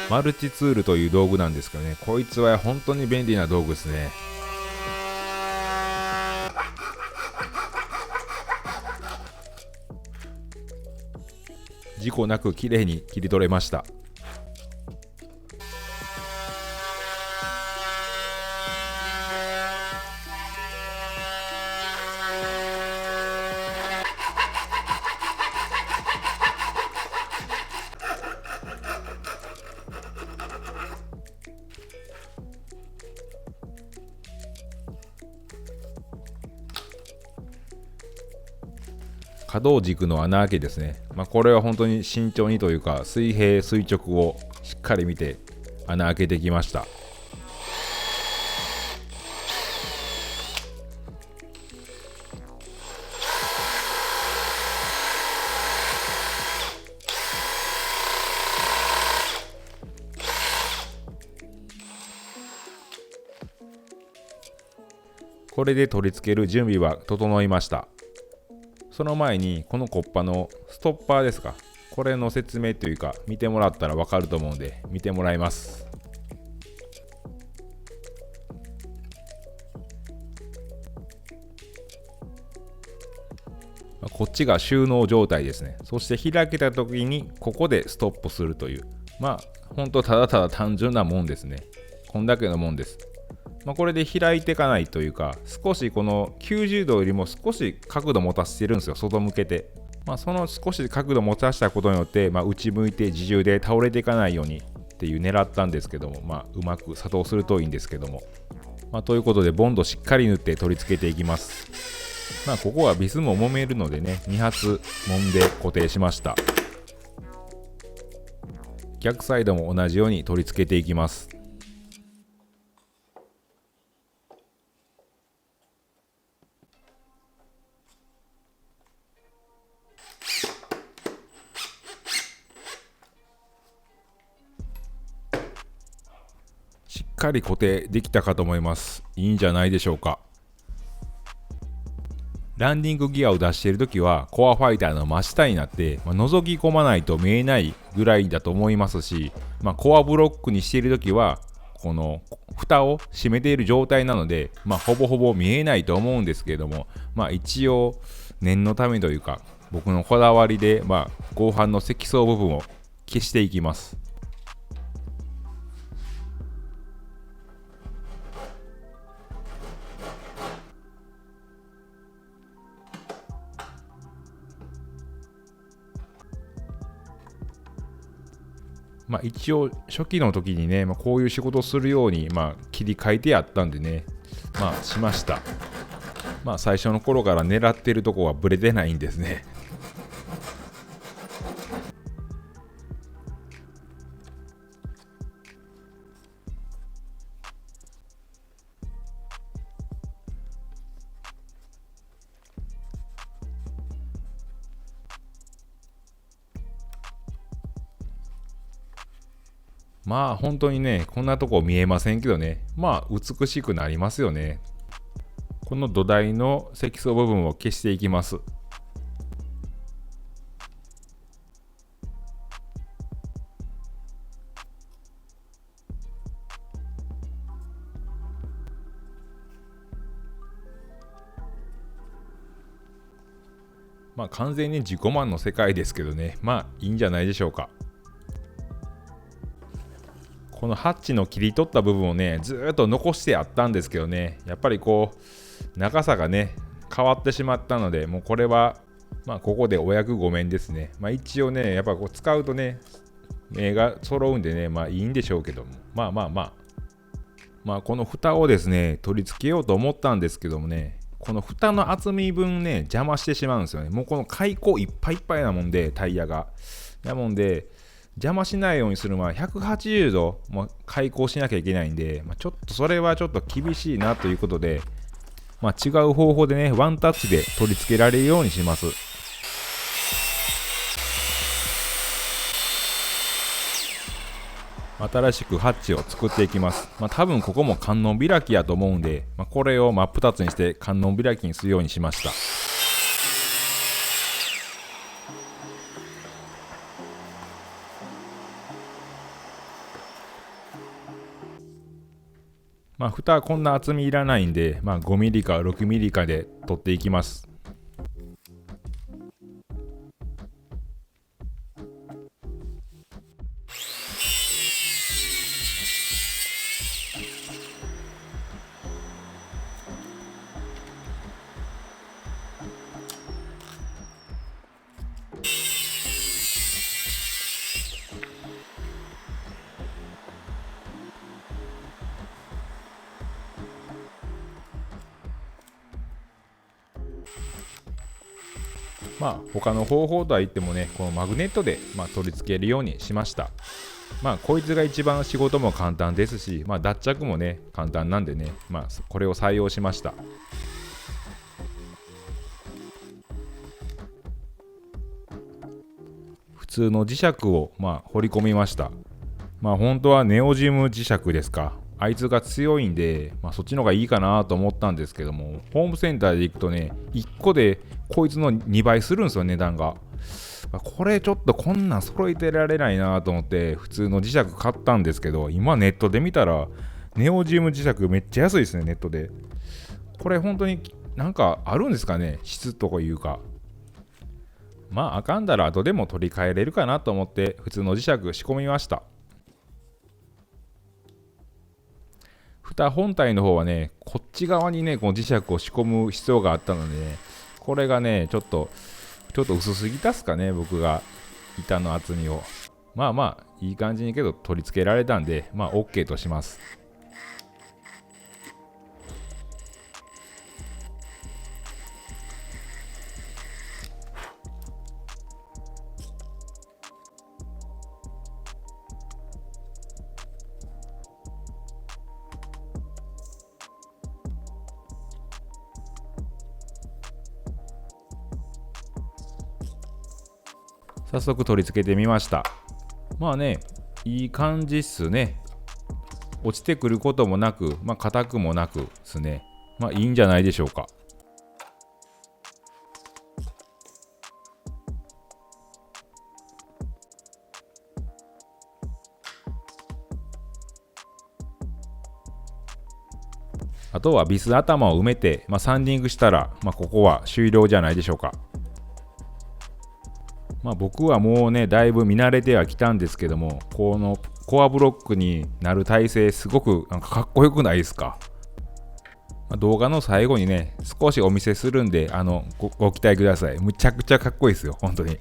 マルチツールという道具なんですけどね、こいつは本当に便利な道具ですね。事故なく綺麗に切り取れました。可動軸の穴開けですね。これは本当に慎重にというか、水平垂直をしっかり見て穴開けてきました。これで取り付ける準備は整いました。その前にこのコッパのストッパーですか、これの説明というか見てもらったら分かると思うんで見てもらいます。こっちが収納状態ですね。そして開けた時にここでストップするという、ほんとただただ単純なもんですね。こんだけのもんです。これで開いていかないというか、少しこの90度よりも少し角度持たせてるんですよ、外向けて。その少し角度持たせたことによって、内向いて自重で倒れていかないようにっていう狙ったんですけども、うまく作動するといいんですけども。ということで、ボンドしっかり塗って取り付けていきます。ここはビスも揉めるのでね、2発揉んで固定しました。逆サイドも同じように取り付けていきます。しっかり固定できたかと思います。いいんじゃないでしょうか。ランディングギアを出しているときはコアファイターの真下になって、覗き込まないと見えないぐらいだと思いますし、コアブロックにしているときはこの蓋を閉めている状態なので、ほぼほぼ見えないと思うんですけれども、一応念のためというか僕のこだわりで、合板の積層部分を消していきます。一応初期の時にね、こういう仕事をするように切り替えてやったんでね、しました。最初の頃から狙ってるとこはブレてないんですね。本当にね、こんなとこ見えませんけどね、美しくなりますよね。この土台の積層部分を消していきます。完全に自己満の世界ですけどね、いいんじゃないでしょうか。このハッチの切り取った部分をね、ずーっと残してあったんですけどね、やっぱりこう長さがね変わってしまったので、もうこれはここでお役御免ですね。一応ね、やっぱこう使うとね目が揃うんでね、いいんでしょうけども、この蓋をですね取り付けようと思ったんですけどもね、この蓋の厚み分ね邪魔してしまうんですよね。もうこの開口いっぱいいっぱいなもんで、タイヤがなもんで邪魔しないようにする180度も開口しなきゃいけないんで、ちょっとそれはちょっと厳しいなということで、違う方法でねワンタッチで取り付けられるようにします。新しくハッチを作っていきます。多分ここも観音開きやと思うんで、これを真っ二つにして観音開きにするようにしました。蓋はこんな厚みいらないんで、5ミリか6ミリかで取っていきます。他の方法とは言ってもね、このマグネットで取り付けるようにしました。こいつが一番仕事も簡単ですし、脱着もね簡単なんでね、これを採用しました。普通の磁石を掘り込みました。本当はネオジム磁石ですか、あいつが強いんで、そっちの方がいいかなと思ったんですけども、ホームセンターで行くとね1個でこいつの2倍するんですよ、値段が。これちょっとこんなん揃えてられないなと思って普通の磁石買ったんですけど、今ネットで見たらネオジム磁石めっちゃ安いですね、ネットで。これ本当になんかあるんですかね、質とかいうか。あかんだら後でも取り替えれるかなと思って普通の磁石仕込みました。蓋本体の方はね、こっち側にねこの磁石を仕込む必要があったのでね、これがねちょっと薄すぎたっすかね、僕が板の厚みを。いい感じにけど取り付けられたんでOK とします。早速取り付けてみました。いい感じっすね。落ちてくることもなく、硬くもなくですね。いいんじゃないでしょうか。あとはビス頭を埋めて、サンディングしたら、ここは終了じゃないでしょうか。僕はもうねだいぶ見慣れてはきたんですけども、このコアブロックになる体勢すごくかっこよくないですか。動画の最後にね少しお見せするんでご期待ください。むちゃくちゃかっこいいですよ本当に。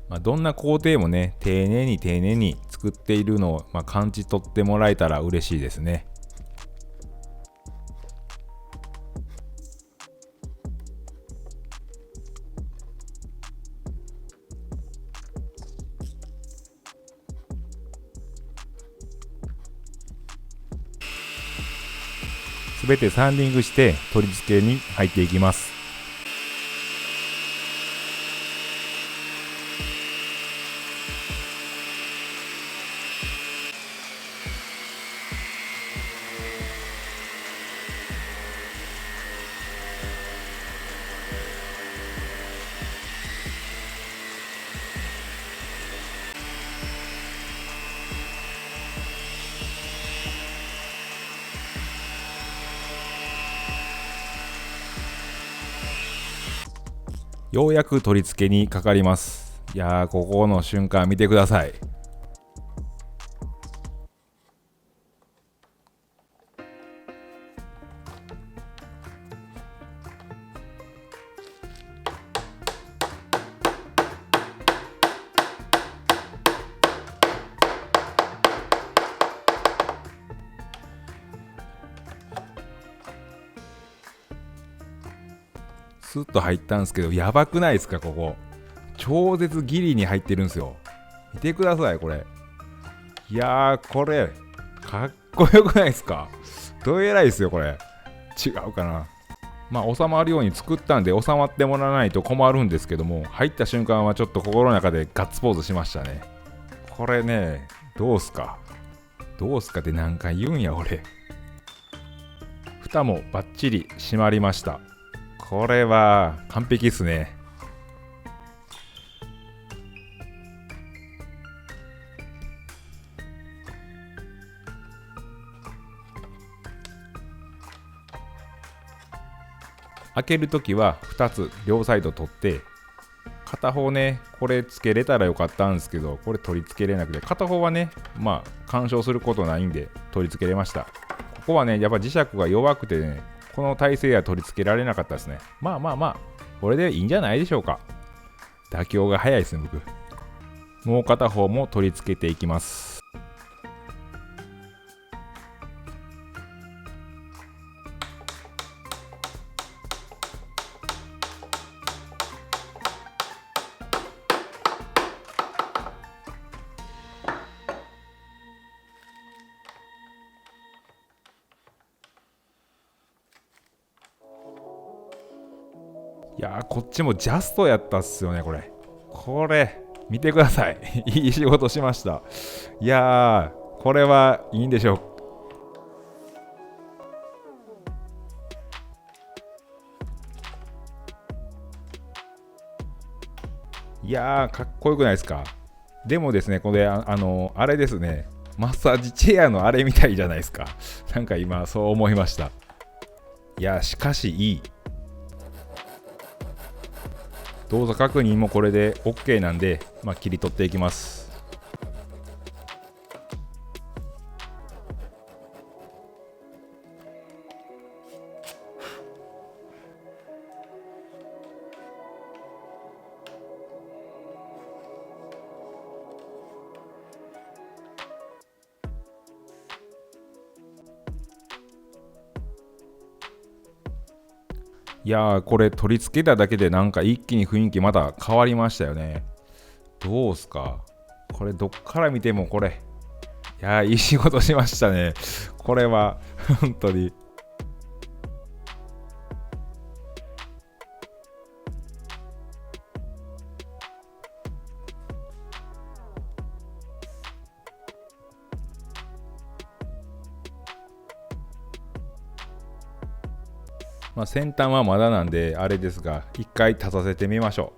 どんな工程もね、丁寧に丁寧に作っているのを、感じ取ってもらえたら嬉しいですね。すべてサンディングして取り付けに入っていきます。ようやく取り付けにかかります。いやー、ここの瞬間見てください。スッと入ったんですけど、やばくないですか？ここ超絶ギリに入ってるんですよ。見てください、これ。いやー、これかっこよくないですか？どえらいですよ、これ。違うかな。収まるように作ったんで、収まってもらわないと困るんですけども、入った瞬間はちょっと心の中でガッツポーズしましたね。これね、どうすかって何回言うんや、俺。蓋もバッチリ閉まりました。これは完璧っすね。開けるときは2つ両サイド取って、片方ね、これつけれたらよかったんですけど、これ取り付けれなくて、片方はね、干渉することないんで取り付けれました。ここはね、やっぱ磁石が弱くてね、この体勢は取り付けられなかったですね。これでいいんじゃないでしょうか。妥協が早いですね、僕。もう片方も取り付けていきます。いやー、こっちもジャストやったっすよね、これ。これ、見てください。いい仕事しました。いやー、これはいいんでしょう。いやー、かっこよくないですか？でもですね、これ、あれですね、マッサージチェアのあれみたいじゃないですか。なんか今、そう思いました。いやー、しかしいい。動作確認もこれで OK なんで、切り取っていきます。いやー、これ取り付けただけでなんか一気に雰囲気また変わりましたよね。どうすか？これどっから見てもこれ。いやー、いい仕事しましたね。これは本当に。先端はまだなんであれですが、一回立たせてみましょ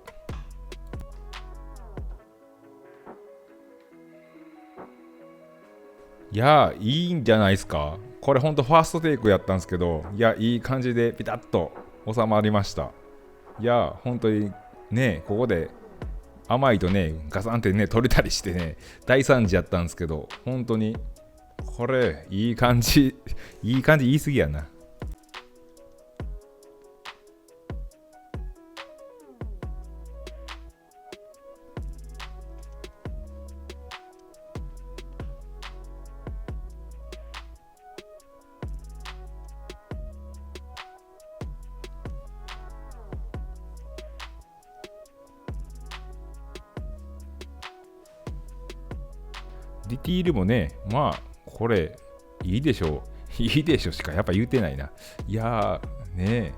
う。いやー、いいんじゃないですか。これほんとファーストテイクやったんですけど、いや、いい感じでピタッと収まりました。いや、本当にね、ここで甘いとね、ガサンってね、取れたりしてね、大惨事やったんですけど、本当に、これ、いい感じ、いい感じ言い過ぎやな。ディティールもね、まあこれいいでしょう。いいでしょしかやっぱ言うてないな。いやーね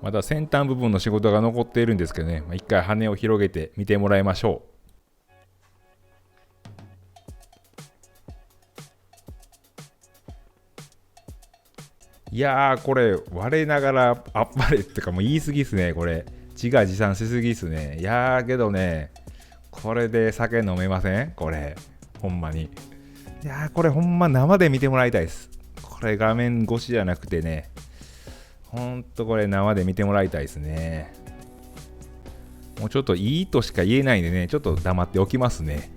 まだ先端部分の仕事が残っているんですけどね、一回羽を広げて見てもらいましょう。いやーこれ我ながらあっぱれってかもう言い過ぎっすね。これ自画自賛しすぎっすね。いやーけどね、これで酒飲めません？これほんまに。いやーこれほんま生で見てもらいたいです。これ画面越しじゃなくてね、ほんとこれ生で見てもらいたいですね。もうちょっといいとしか言えないんでね、ちょっと黙っておきますね。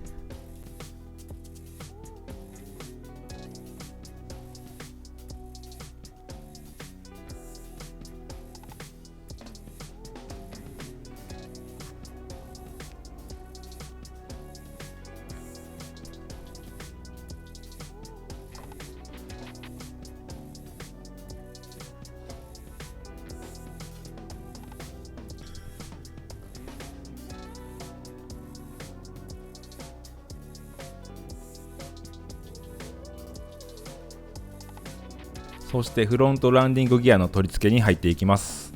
そしてフロントランディングギアの取り付けに入っていきます。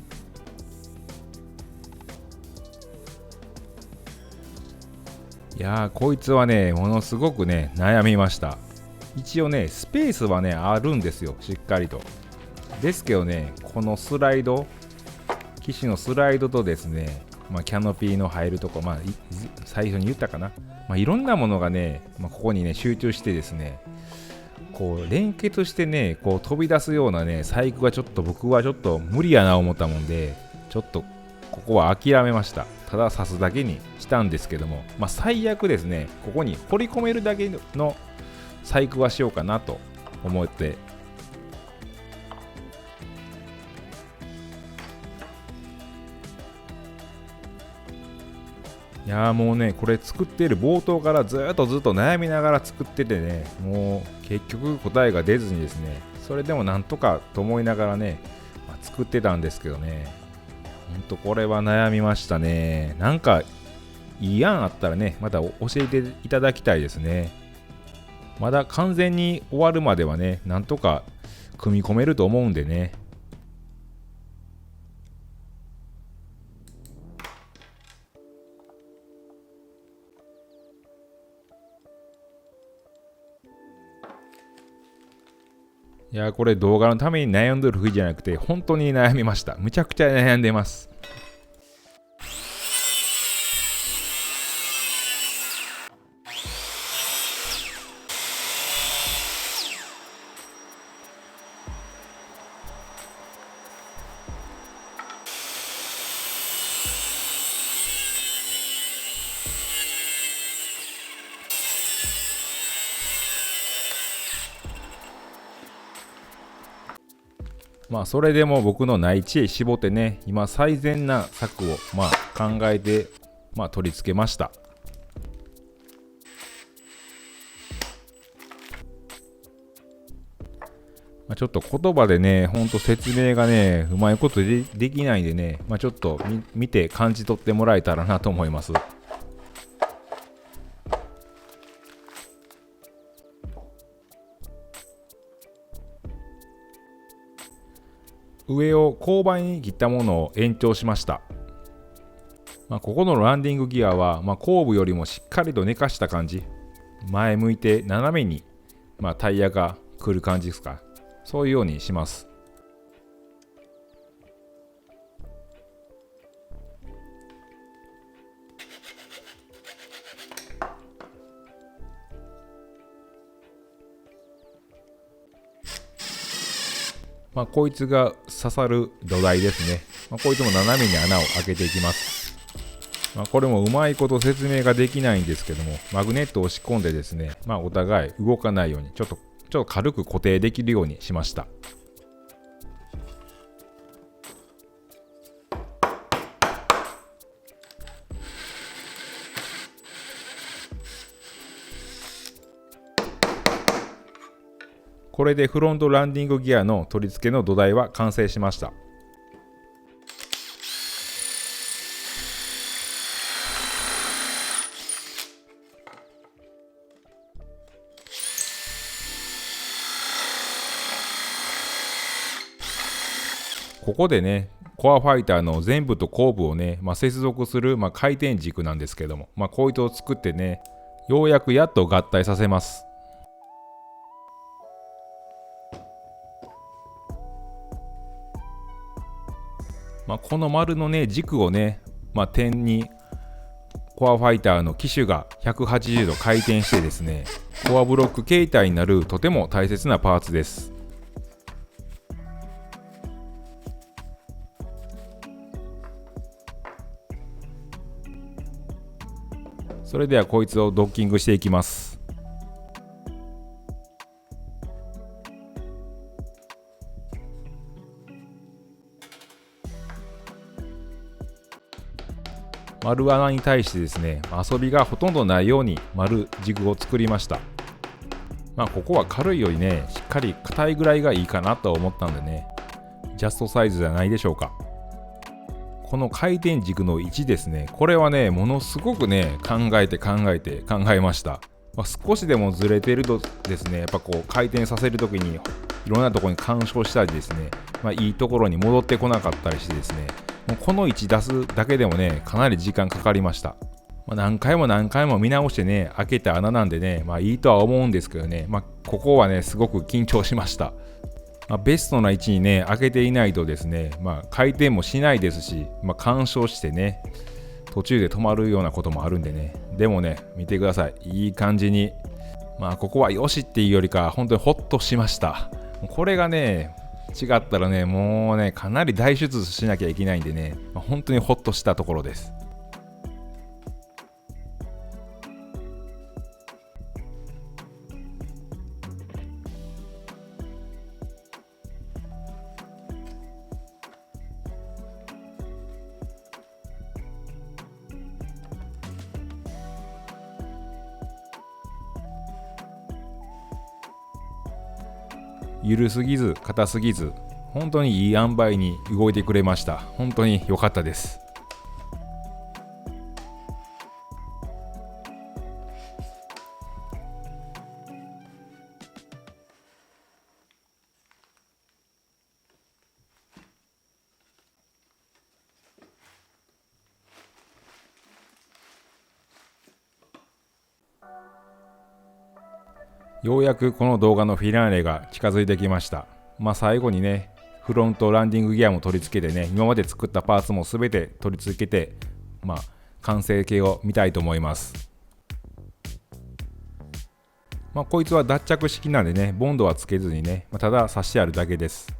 いやーこいつはねものすごくね悩みました。一応ねスペースはねあるんですよ、しっかりと。ですけどね、このスライド、機種のスライドとですね、キャノピーの入るとこ、最初に言ったかな、いろんなものがね、ここにね集中してですね、こう連結してねこう飛び出すようなね細工がちょっと僕はちょっと無理やな思ったもんで、ちょっとここは諦めました。ただ刺すだけにしたんですけども、最悪ですねここに掘り込めるだけの細工はしようかなと思って、いやーもうねこれ作っている冒頭からずっと悩みながら作っててね、もう結局答えが出ずにですね、それでもなんとかと思いながらね、作ってたんですけどね、ほんとこれは悩みましたね。なんかいい案あったらねまた教えていただきたいですね。まだ完全に終わるまではねなんとか組み込めると思うんでね。いやこれ動画のために悩んでるふりじゃなくて本当に悩みました。むちゃくちゃ悩んでます。それでも僕のない知恵絞ってね、今最善な策を考えて取り付けました。ちょっと言葉でね、ほんと説明がね、うまいことできないんでね、ちょっと見て感じ取ってもらえたらなと思います。上を勾配に切ったものを延長しました。ここのランディングギアは、後部よりもしっかりと寝かした感じ、前向いて斜めに、タイヤが来る感じですか、そういうようにします。こいつが刺さる土台ですね。こいつも斜めに穴を開けていきます。これもうまいこと説明ができないんですけども、マグネットを押し込んでですね、お互い動かないようにちょっと軽く固定できるようにしました。これでフロントランディングギアの取り付けの土台は完成しました。ここでね、コアファイターの前部と後部をね、接続する、回転軸なんですけども、こいつを作ってね、ようやくやっと合体させます。この丸のね、軸をね、点にコアファイターの機種が180度回転してですね、コアブロック形態になるとても大切なパーツです。それではこいつをドッキングしていきます。丸穴に対してですね、遊びがほとんどないように丸軸を作りました。ここは軽いよりね、しっかり硬いぐらいがいいかなと思ったんでね、ジャストサイズじゃないでしょうか。この回転軸の位置ですね、これはね、ものすごくね、考えました。少しでもずれてるとですね、やっぱこう回転させるときにいろんなところに干渉したりですね、いいところに戻ってこなかったりしてですね、もうこの位置出すだけでもね、かなり時間かかりました。何回も見直してね、開けた穴なんでね、いいとは思うんですけどね、ここはね、すごく緊張しました。ベストな位置にね、開けていないとですね、回転もしないですし、干渉してね、途中で止まるようなこともあるんでね、でもね、見てください。いい感じに、ここはよしっていうよりか、本当にホッとしました。これがね、違ったらね、もうね、かなり大手術しなきゃいけないんでね、本当にホッとしたところです。緩すぎず硬すぎず、本当にいい塩梅に動いてくれました。本当に良かったです。ようやくこの動画のフィナーレが近づいてきました。最後にね、フロントランディングギアも取り付けてね、今まで作ったパーツも全て取り付けて、完成形を見たいと思います。こいつは脱着式なんでね、ボンドはつけずにね、ただ刺してあるだけです。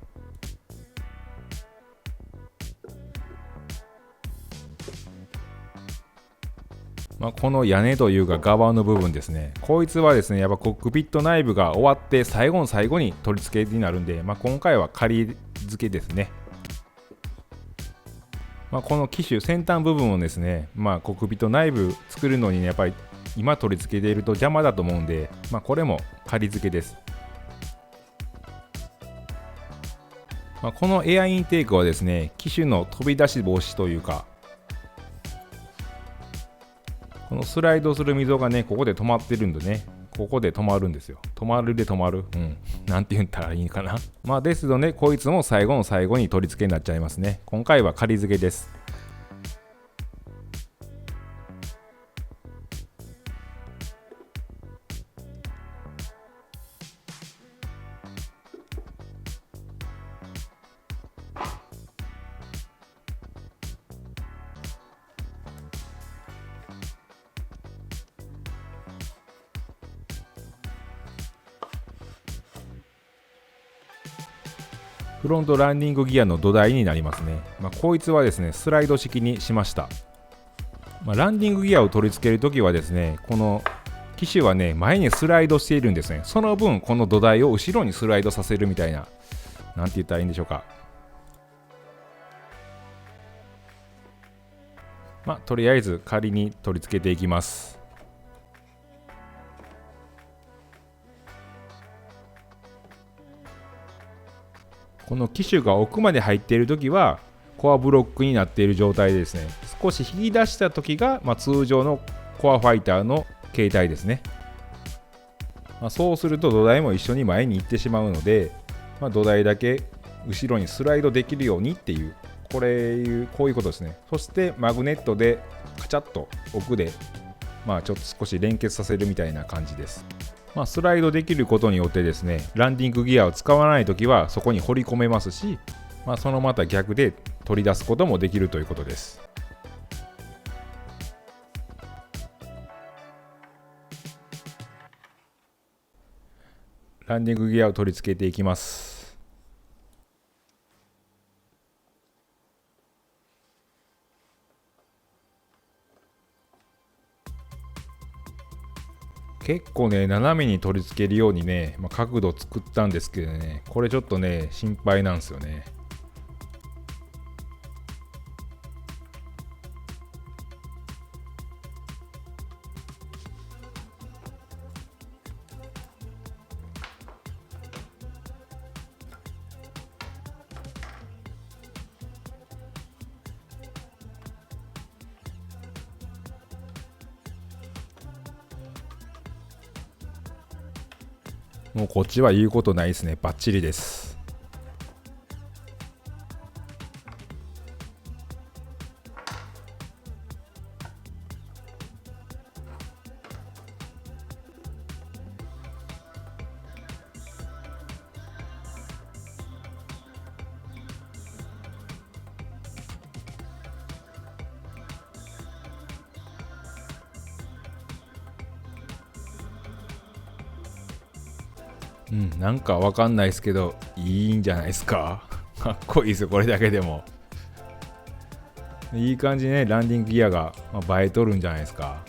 この屋根というか側の部分ですね、こいつはですね、やっぱコックピット内部が終わって最後の最後に取り付けになるんで、今回は仮付けですね。この機種先端部分をですね、コックピット内部作るのにね、やっぱり今取り付けていると邪魔だと思うんで、これも仮付けです。このエアインテークはですね、機種の飛び出し防止というか、このスライドする溝がね、ここで止まってるんでね、ここで止まるんですよ。止まるで止まる。なんて言ったらいいかな。ですので、こいつも最後の最後に取り付けになっちゃいますね。今回は仮付けです。フロントランディングギアの土台になりますね。こいつはですね、スライド式にしました。ランディングギアを取り付けるときはですね、この機種はね、前にスライドしているんですね。その分、この土台を後ろにスライドさせるみたいな、なんて言ったらいいんでしょうか。とりあえず仮に取り付けていきます。この機種が奥まで入っているときはコアブロックになっている状態でですね、少し引き出したときが、通常のコアファイターの形態ですね。そうすると土台も一緒に前に行ってしまうので、土台だけ後ろにスライドできるようにっていう、こういうことですね。そしてマグネットでカチャッと奥でちょっと少し連結させるみたいな感じです。スライドできることによってですね、ランディングギアを使わないときはそこに掘り込めますし、そのまた逆で取り出すこともできるということです。ランディングギアを取り付けていきます。結構ね、斜めに取り付けるようにね、角度作ったんですけどね、これちょっとね、心配なんですよね。もうこっちは言うことないですね。バッチリです。なんかわかんないですけど、いいんじゃないですか。かっこいいですよ、これだけでも。いい感じね、ランディングギアが、映えとるんじゃないですか。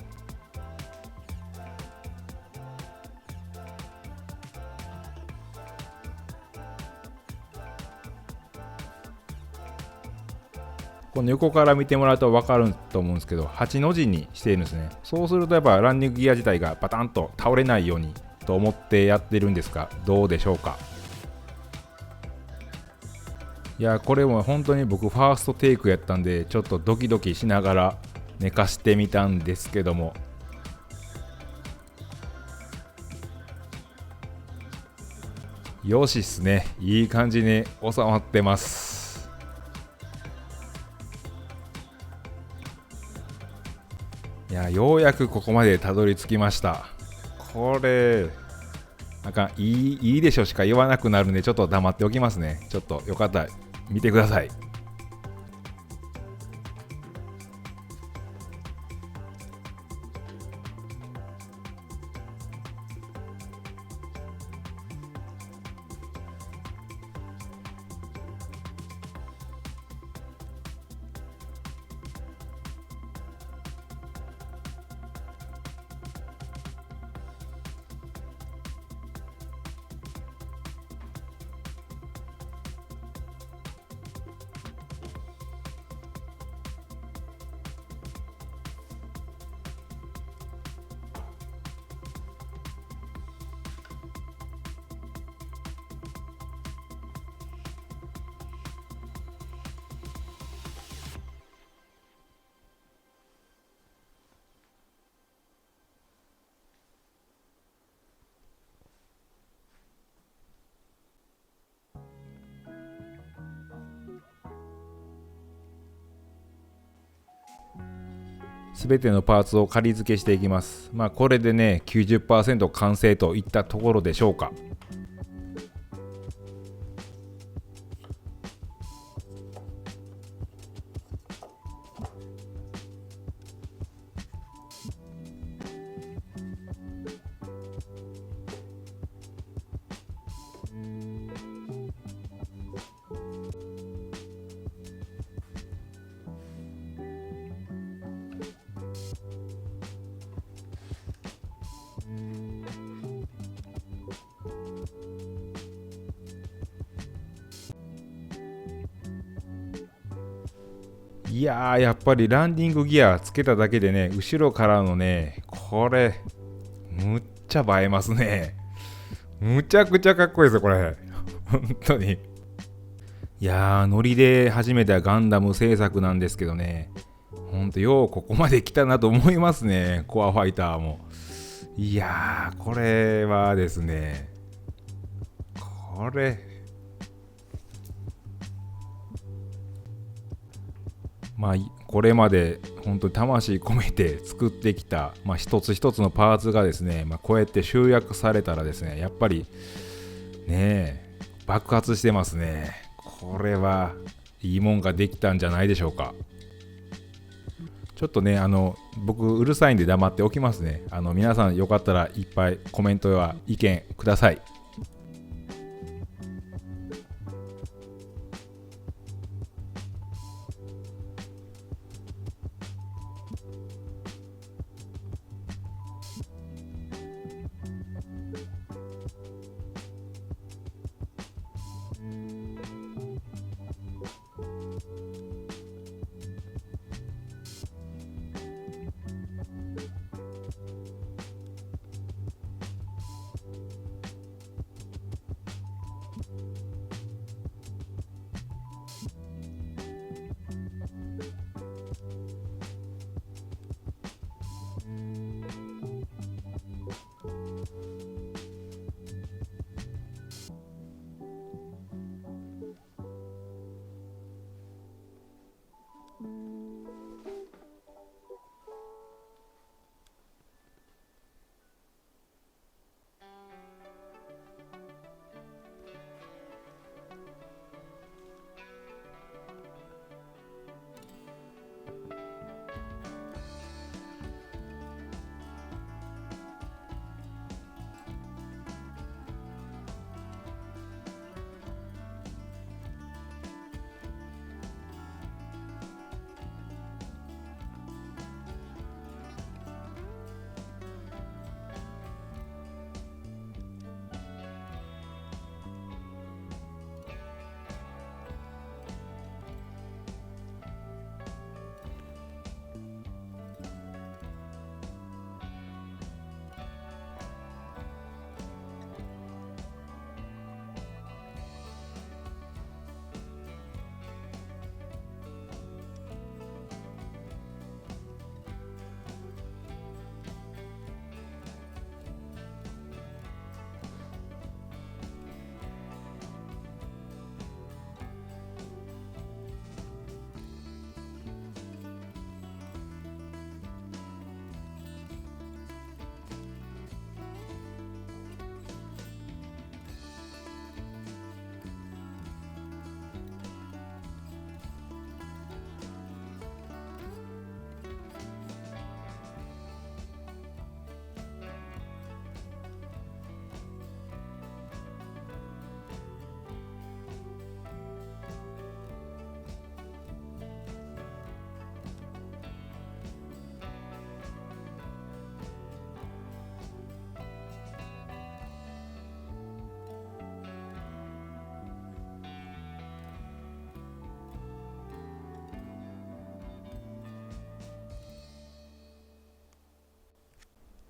この横から見てもらうと分かると思うんですけど、8の字にしているんですね。そうするとやっぱランディングギア自体がパタンと倒れないようにと思ってやってるんですが、どうでしょうか。いや、これも本当に僕ファーストテイクやったんで、ちょっとドキドキしながら寝かしてみたんですけども、よしっすね。いい感じに収まってます。いや、ようやくここまでたどり着きました。これなんかいいでしょしか言わなくなるんで、ちょっと黙っておきますね。ちょっとよかったら見てください。すべてのパーツを仮付けしていきます。これでね 90% 完成といったところでしょうか。いやー、やっぱりランディングギアつけただけでね、後ろからのね、これむっちゃ映えますね。むちゃくちゃかっこいいですよこれ。本当にいやー、ノリで始めたガンダム制作なんですけどね、ほんとようここまで来たなと思いますね。コアファイターも。いやー、これはですね、これまあこれまで本当に魂込めて作ってきた、一つ一つのパーツがですね、こうやって集約されたらですね、やっぱりね爆発してますね。これはいいもんができたんじゃないでしょうか。ちょっとね、僕うるさいんで黙っておきますね。皆さんよかったらいっぱいコメントや意見ください。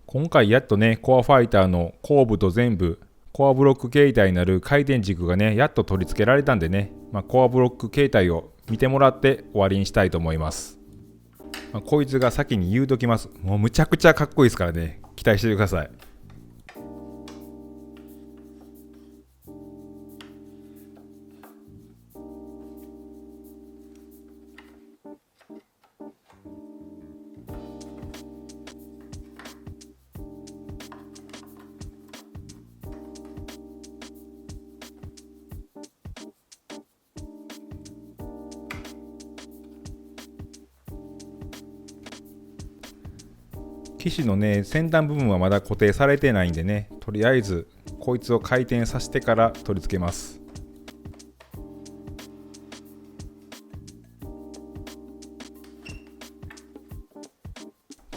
今回やっとね、コアファイターの後部と前部、コアブロック形態になる回転軸がね、やっと取り付けられたんでね、コアブロック形態を見てもらって終わりにしたいと思います。こいつが先に言うときます。もうむちゃくちゃかっこいいですからね、期待しててください。機種のね、先端部分はまだ固定されてないんでね、とりあえずこいつを回転させてから取り付けます。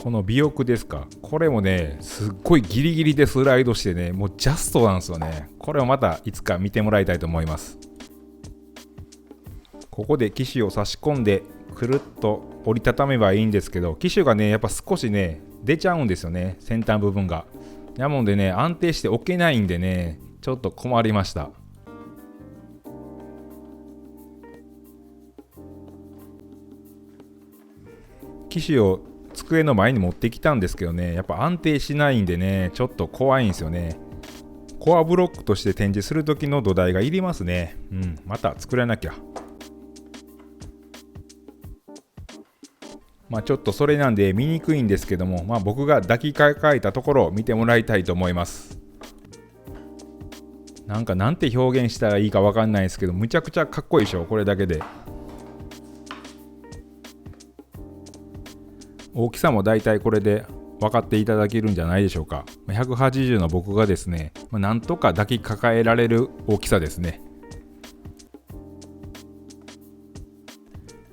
この尾翼ですか、これもね、すっごいギリギリでスライドしてね、もうジャストなんですよね。これをまたいつか見てもらいたいと思います。ここで機種を差し込んでくるっと折りたためばいいんですけど、機種がねやっぱ少しね出ちゃうんですよね、先端部分が。なもんでね、安定して置けないんでね、ちょっと困りました。機種を机の前に持ってきたんですけどね、やっぱ安定しないんでね、ちょっと怖いんですよね。コアブロックとして展示する時の土台がいりますね。また作らなきゃ。ちょっとそれなんで見にくいんですけども、僕が抱きかかえたところを見てもらいたいと思います。なんて表現したらいいかわかんないですけど、むちゃくちゃかっこいいでしょ、これだけで。大きさもだいたいこれで分かっていただけるんじゃないでしょうか。180の僕がですね、なんとか抱きかかえられる大きさですね。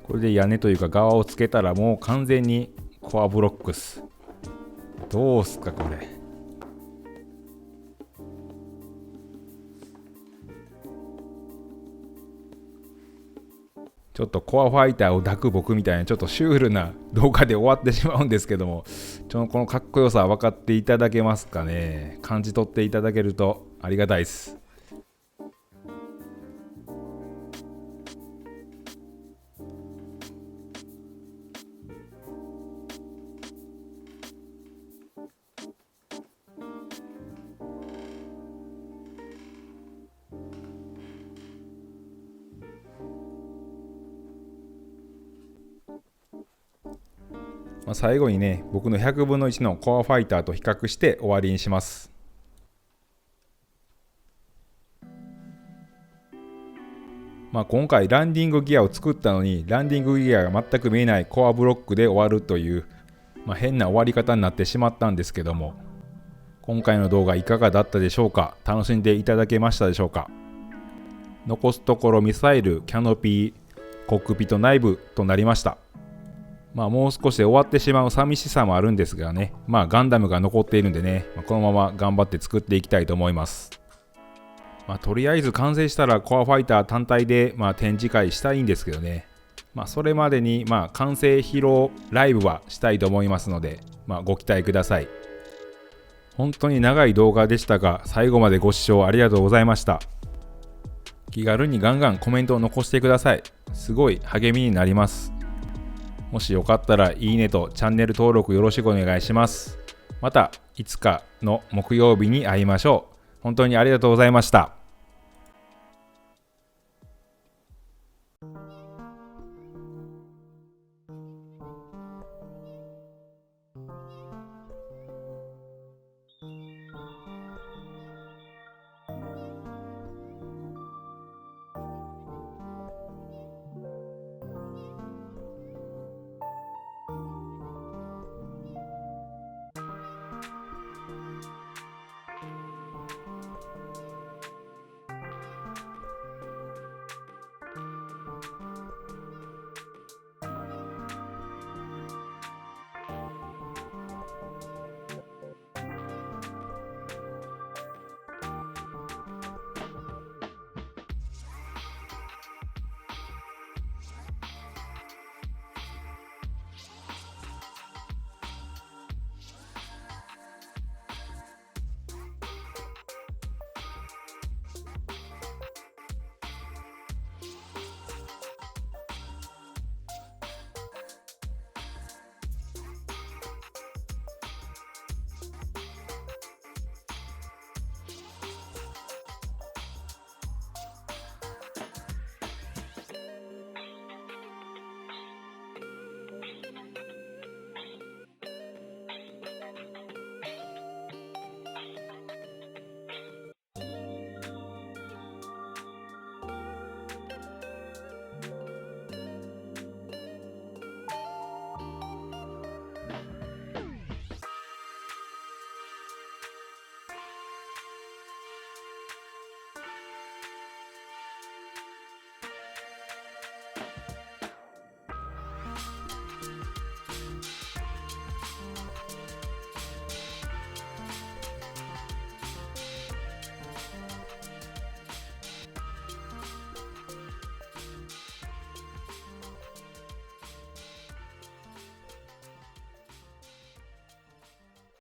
これで屋根というか側をつけたらもう完全にコアブロックス。どうすかこれ。ちょっとコアファイターを抱く僕みたいなちょっとシュールな動画で終わってしまうんですけども、このかっこよさ分かっていただけますかね。感じ取っていただけるとありがたいです。最後にね、僕の100分の1のコアファイターと比較して終わりにします。今回ランディングギアを作ったのに、ランディングギアが全く見えないコアブロックで終わるという、変な終わり方になってしまったんですけども、今回の動画いかがだったでしょうか。楽しんでいただけましたでしょうか。残すところミサイル、キャノピー、コックピット内部となりました。もう少しで終わってしまう寂しさもあるんですがね、ガンダムが残っているんでね、このまま頑張って作っていきたいと思います。とりあえず完成したらコアファイター単体で展示会したいんですけどね、それまでに完成披露ライブはしたいと思いますので、ご期待ください。本当に長い動画でしたが、最後までご視聴ありがとうございました。気軽にガンガンコメントを残してください。すごい励みになります。もしよかったらいいねとチャンネル登録よろしくお願いします。またいつかの木曜日に会いましょう。本当にありがとうございました。